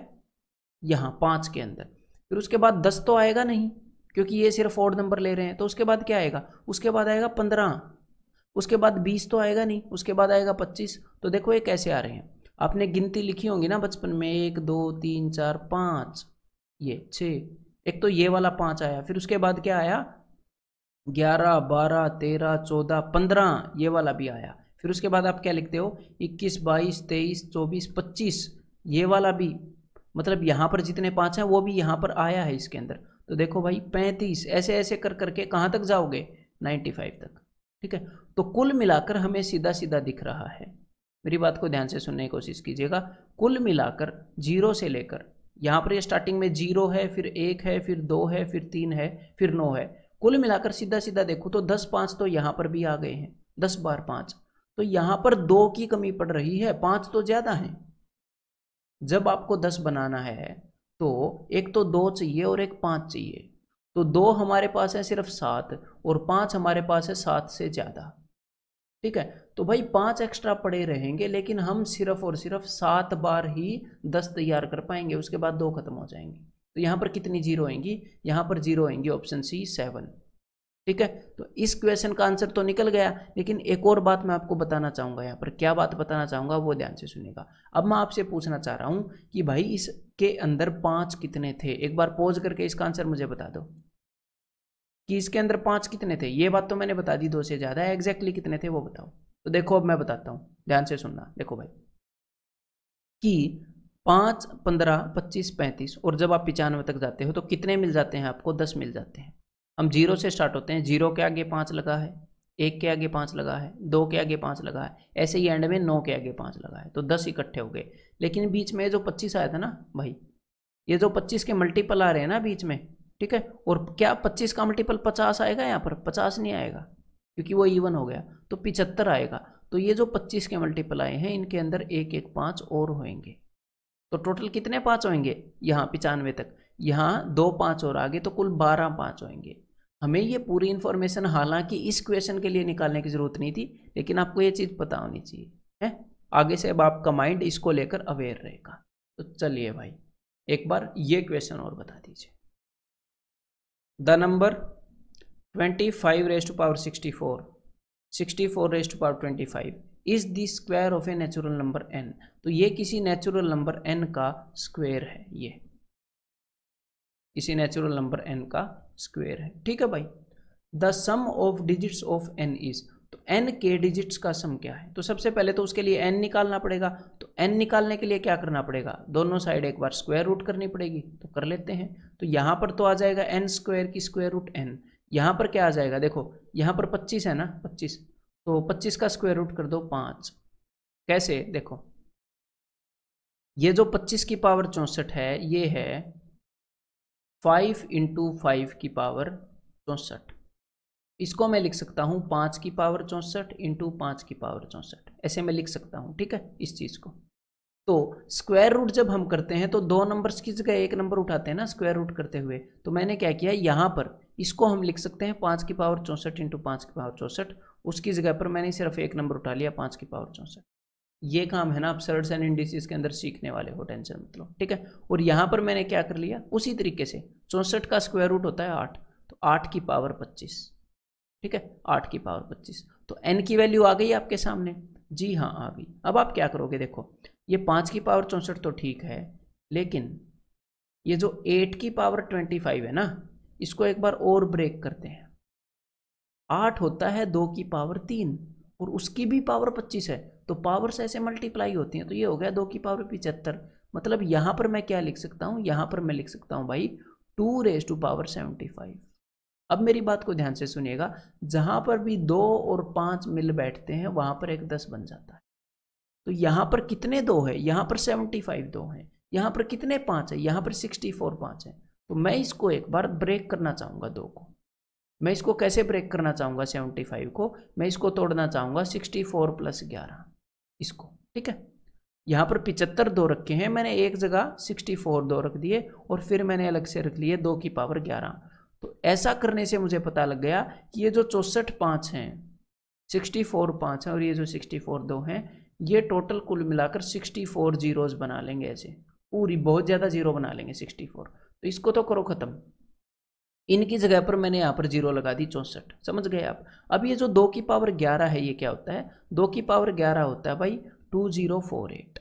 यहाँ 5 के अंदर। फिर उसके बाद 10 तो आएगा नहीं क्योंकि ये सिर्फ ऑड नंबर ले रहे हैं, तो उसके बाद क्या आएगा, उसके बाद आएगा 15, उसके बाद 20 तो आएगा नहीं, उसके बाद आएगा 25। तो देखो ये कैसे आ रहे हैं, आपने गिनती लिखी होंगी ना बचपन में, 1 2 3 4 5, ये 6, एक तो ये वाला 5 आया, फिर उसके बाद क्या आया 11 12 13 14 15, ये वाला भी आया। फिर उसके बाद आप क्या लिखते हो 21 22 23 24 25, ये वाला भी, मतलब यहाँ पर जितने 5 हैं वो भी यहाँ पर आया है इसके अंदर। तो देखो भाई 35, ऐसे ऐसे कर करके कहाँ तक जाओगे 95 तक। ठीक है। तो कुल मिलाकर हमें सीधा सीधा दिख रहा है, मेरी बात को ध्यान से सुनने की कोशिश कीजिएगा, कुल मिलाकर 0 से लेकर यहाँ पर ये स्टार्टिंग में 0 है, फिर 1 है, फिर 2 है, फिर 3 है, फिर 9 है, कुल मिलाकर सीधा सीधा देखो तो 10 5 तो यहाँ पर भी आ गए हैं, 10 बार 5, तो यहाँ पर 2 की कमी पड़ रही है, 5 तो ज़्यादा है। जब आपको 10 बनाना है तो एक तो 2 चाहिए और एक 5 चाहिए, तो 2 हमारे पास है सिर्फ 7 और 5 हमारे पास है 7 से ज़्यादा, ठीक है। तो भाई 5 एक्स्ट्रा पड़े रहेंगे, लेकिन हम सिर्फ और सिर्फ 7 बार ही 10 तैयार कर पाएंगे, उसके बाद 2 खत्म हो जाएंगे। तो यहाँ पर कितनी जीरो होंगी, यहाँ पर जीरो होंगी, ऑप्शन सी 7, ठीक है। तो इस क्वेश्चन का आंसर तो निकल गया, लेकिन एक और बात मैं आपको बताना चाहूँगा, यहाँ पर क्या बात बताना चाहूँगा वो ध्यान से सुनिएगा। अब मैं आपसे पूछना चाह रहा हूँ कि भाई इसके अंदर 5 कितने थे, एक बार पॉज करके इसका आंसर मुझे बता दो कि इसके अंदर 5 कितने थे। ये बात तो मैंने बता दी 2 से ज़्यादा है, एग्जैक्टली कितने थे वो बताओ। तो देखो अब मैं बताता हूँ, ध्यान से सुनना। देखो भाई कि 5 15 25 35 और जब आप 95 तक जाते हो तो कितने मिल जाते हैं आपको, 10 मिल जाते हैं। हम 0 से स्टार्ट होते हैं, 0 के आगे 5 लगा है, 1 के आगे 5 लगा है, 2 के आगे 5 लगा है, ऐसे ही एंड में 9 के आगे 5 लगा है, तो 10 इकट्ठे हो गए। लेकिन बीच में जो 25 आया था ना भाई, ये जो 25 के मल्टीपल आ रहे हैं ना बीच में, ठीक है, और क्या 25 का मल्टीपल 50 आएगा, यहाँ पर 50 नहीं आएगा क्योंकि वो इवन हो गया, तो 75 आएगा। तो ये जो 25 के मल्टीपल आए हैं इनके अंदर 1 1 5 और होंगे, तो टोटल कितने 5 होंगे यहाँ 95 तक, यहाँ 2 5 और आगे, तो कुल 12 5 होंगे। हमें ये पूरी इन्फॉर्मेशन हालांकि इस क्वेश्चन के लिए निकालने की जरूरत नहीं थी, लेकिन आपको ये चीज़ पता होनी चाहिए है। आगे से अब आपका माइंड इसको लेकर अवेयर रहेगा। तो चलिए भाई एक बार ये क्वेश्चन और बता दीजिए। The number 25 raise to power 64, 64 raise to power 25 is the square of a natural number n। तो ये किसी नेचुरल नंबर n का स्क्वायर है, ये किसी नेचुरल नंबर n का स्क्वायर है, ठीक है भाई। The sum of digits of n is, तो n के डिजिट्स का सम क्या है। तो सबसे पहले तो उसके लिए n निकालना पड़ेगा, तो n निकालने के लिए क्या करना पड़ेगा, दोनों साइड एक बार स्क्वायर रूट करनी पड़ेगी, तो कर लेते हैं। तो यहाँ पर तो आ जाएगा n स्क्वायर की स्क्वायर रूट n, यहाँ पर क्या आ जाएगा, देखो यहाँ पर 25 है ना, 25, तो 25 का स्क्वायर रूट कर दो 5। कैसे, देखो ये जो 25 की पावर 64 है, ये है 5 × 5 की पावर 64, इसको मैं लिख सकता हूँ 5 की पावर 64 × 5 की पावर 64, ऐसे मैं लिख सकता हूँ, ठीक है, इस चीज़ को। तो स्क्वायर रूट जब हम करते हैं तो 2 नंबर्स की जगह 1 नंबर उठाते हैं ना स्क्वायर रूट करते हुए, तो मैंने क्या किया, यहाँ पर इसको हम लिख सकते हैं 5 की पावर 64 × 5 की पावर 64, उसकी जगह पर मैंने सिर्फ 1 नंबर उठा लिया 5 की पावर 64। ये काम है ना आप सर्ड्स एंड इंडिसेस के अंदर सीखने वाले हो, टेंशन मतलब, ठीक है। और यहाँ पर मैंने क्या कर लिया, उसी तरीके से 64 का स्क्वायर रूट होता है 8, तो 8 की पावर 25, ठीक है, 8 की पावर 25। तो n की वैल्यू आ गई आपके सामने, जी हाँ आ गई। अब आप क्या करोगे, देखो ये 5 की पावर 64 तो ठीक है, लेकिन ये जो 8 की पावर 25 है ना, इसको एक बार और ब्रेक करते हैं। 8 होता है 2 की पावर 3 और उसकी भी पावर 25 है, तो पावर्स ऐसे मल्टीप्लाई होती हैं, तो ये हो गया 2 की पावर 75। मतलब यहाँ पर मैं क्या लिख सकता हूँ, यहाँ पर मैं लिख सकता हूँ भाई 2 रेज़ टू पावर 75। अब मेरी बात को ध्यान से सुनिएगा, जहाँ पर भी 2 और 5 मिल बैठते हैं वहाँ पर एक 10 बन जाता है। तो यहाँ पर कितने 2 है, यहाँ पर 75 2 हैं, यहाँ पर कितने 5 है, यहाँ पर 64 5 है। तो मैं इसको एक बार ब्रेक करना चाहूँगा 2 को। मैं इसको कैसे ब्रेक करना चाहूँगा 75 को, मैं इसको तोड़ना चाहूँगा 64 + 11 इसको, ठीक है। यहाँ पर 75 2 रखे हैं मैंने, एक जगह 64 2 रख दिए और फिर मैंने अलग से रख लिए 2 की पावर 11। तो ऐसा करने से मुझे पता लग गया कि ये जो 64 5 हैं, 64 5 हैं और ये जो 64 2 हैं, ये टोटल कुल मिलाकर 64 जीरोज बना लेंगे, ऐसे पूरी बहुत ज़्यादा जीरो बना लेंगे 64। तो इसको तो करो ख़त्म, इनकी जगह पर मैंने यहाँ पर जीरो लगा दी 64, समझ गए आप। अब ये जो 2 की पावर 11 है, ये क्या होता है, 2 की पावर 11 होता है भाई 2048,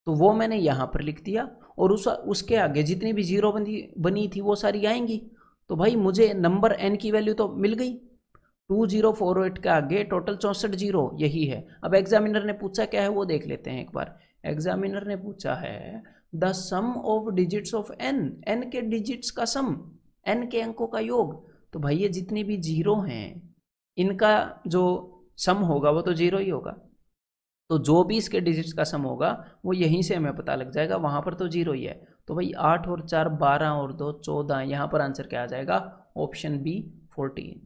तो वो मैंने यहाँ पर लिख दिया और उसके आगे जितनी भी जीरो बनी थी वो सारी आएंगी। तो भाई मुझे नंबर n की वैल्यू तो मिल गई, 2048 के आगे टोटल 64 जीरो यही है। अब एग्जामिनर ने पूछा क्या है वो देख लेते हैं एक बार। एग्जामिनर ने पूछा है the sum of digits of n, n के डिजिट्स का सम, n के अंकों का योग। तो भाई ये जितने भी जीरो हैं इनका जो सम होगा वो तो 0 ही होगा, तो जो भी इसके डिजिट्स का सम होगा वो यहीं से हमें पता लग जाएगा, वहाँ पर तो 0 ही है। तो भाई 8 और 4 12 और 2 14, यहाँ पर आंसर क्या आ जाएगा, ऑप्शन बी 14।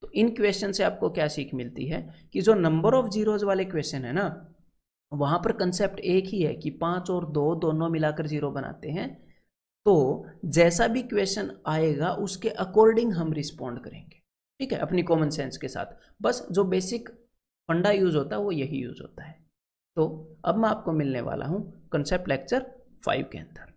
तो इन क्वेश्चन से आपको क्या सीख मिलती है कि जो नंबर ऑफ जीरोज वाले क्वेश्चन है ना, वहाँ पर कंसेप्ट एक ही है कि 5 और 2 दोनों मिलाकर 0 बनाते हैं। तो जैसा भी क्वेश्चन आएगा उसके अकॉर्डिंग हम रिस्पॉन्ड करेंगे, ठीक है, अपनी कॉमन सेंस के साथ। बस जो बेसिक फंडा यूज होता है वो यही यूज होता है। तो अब मैं आपको मिलने वाला हूँ कंसेप्ट लेक्चर 5 के अंदर।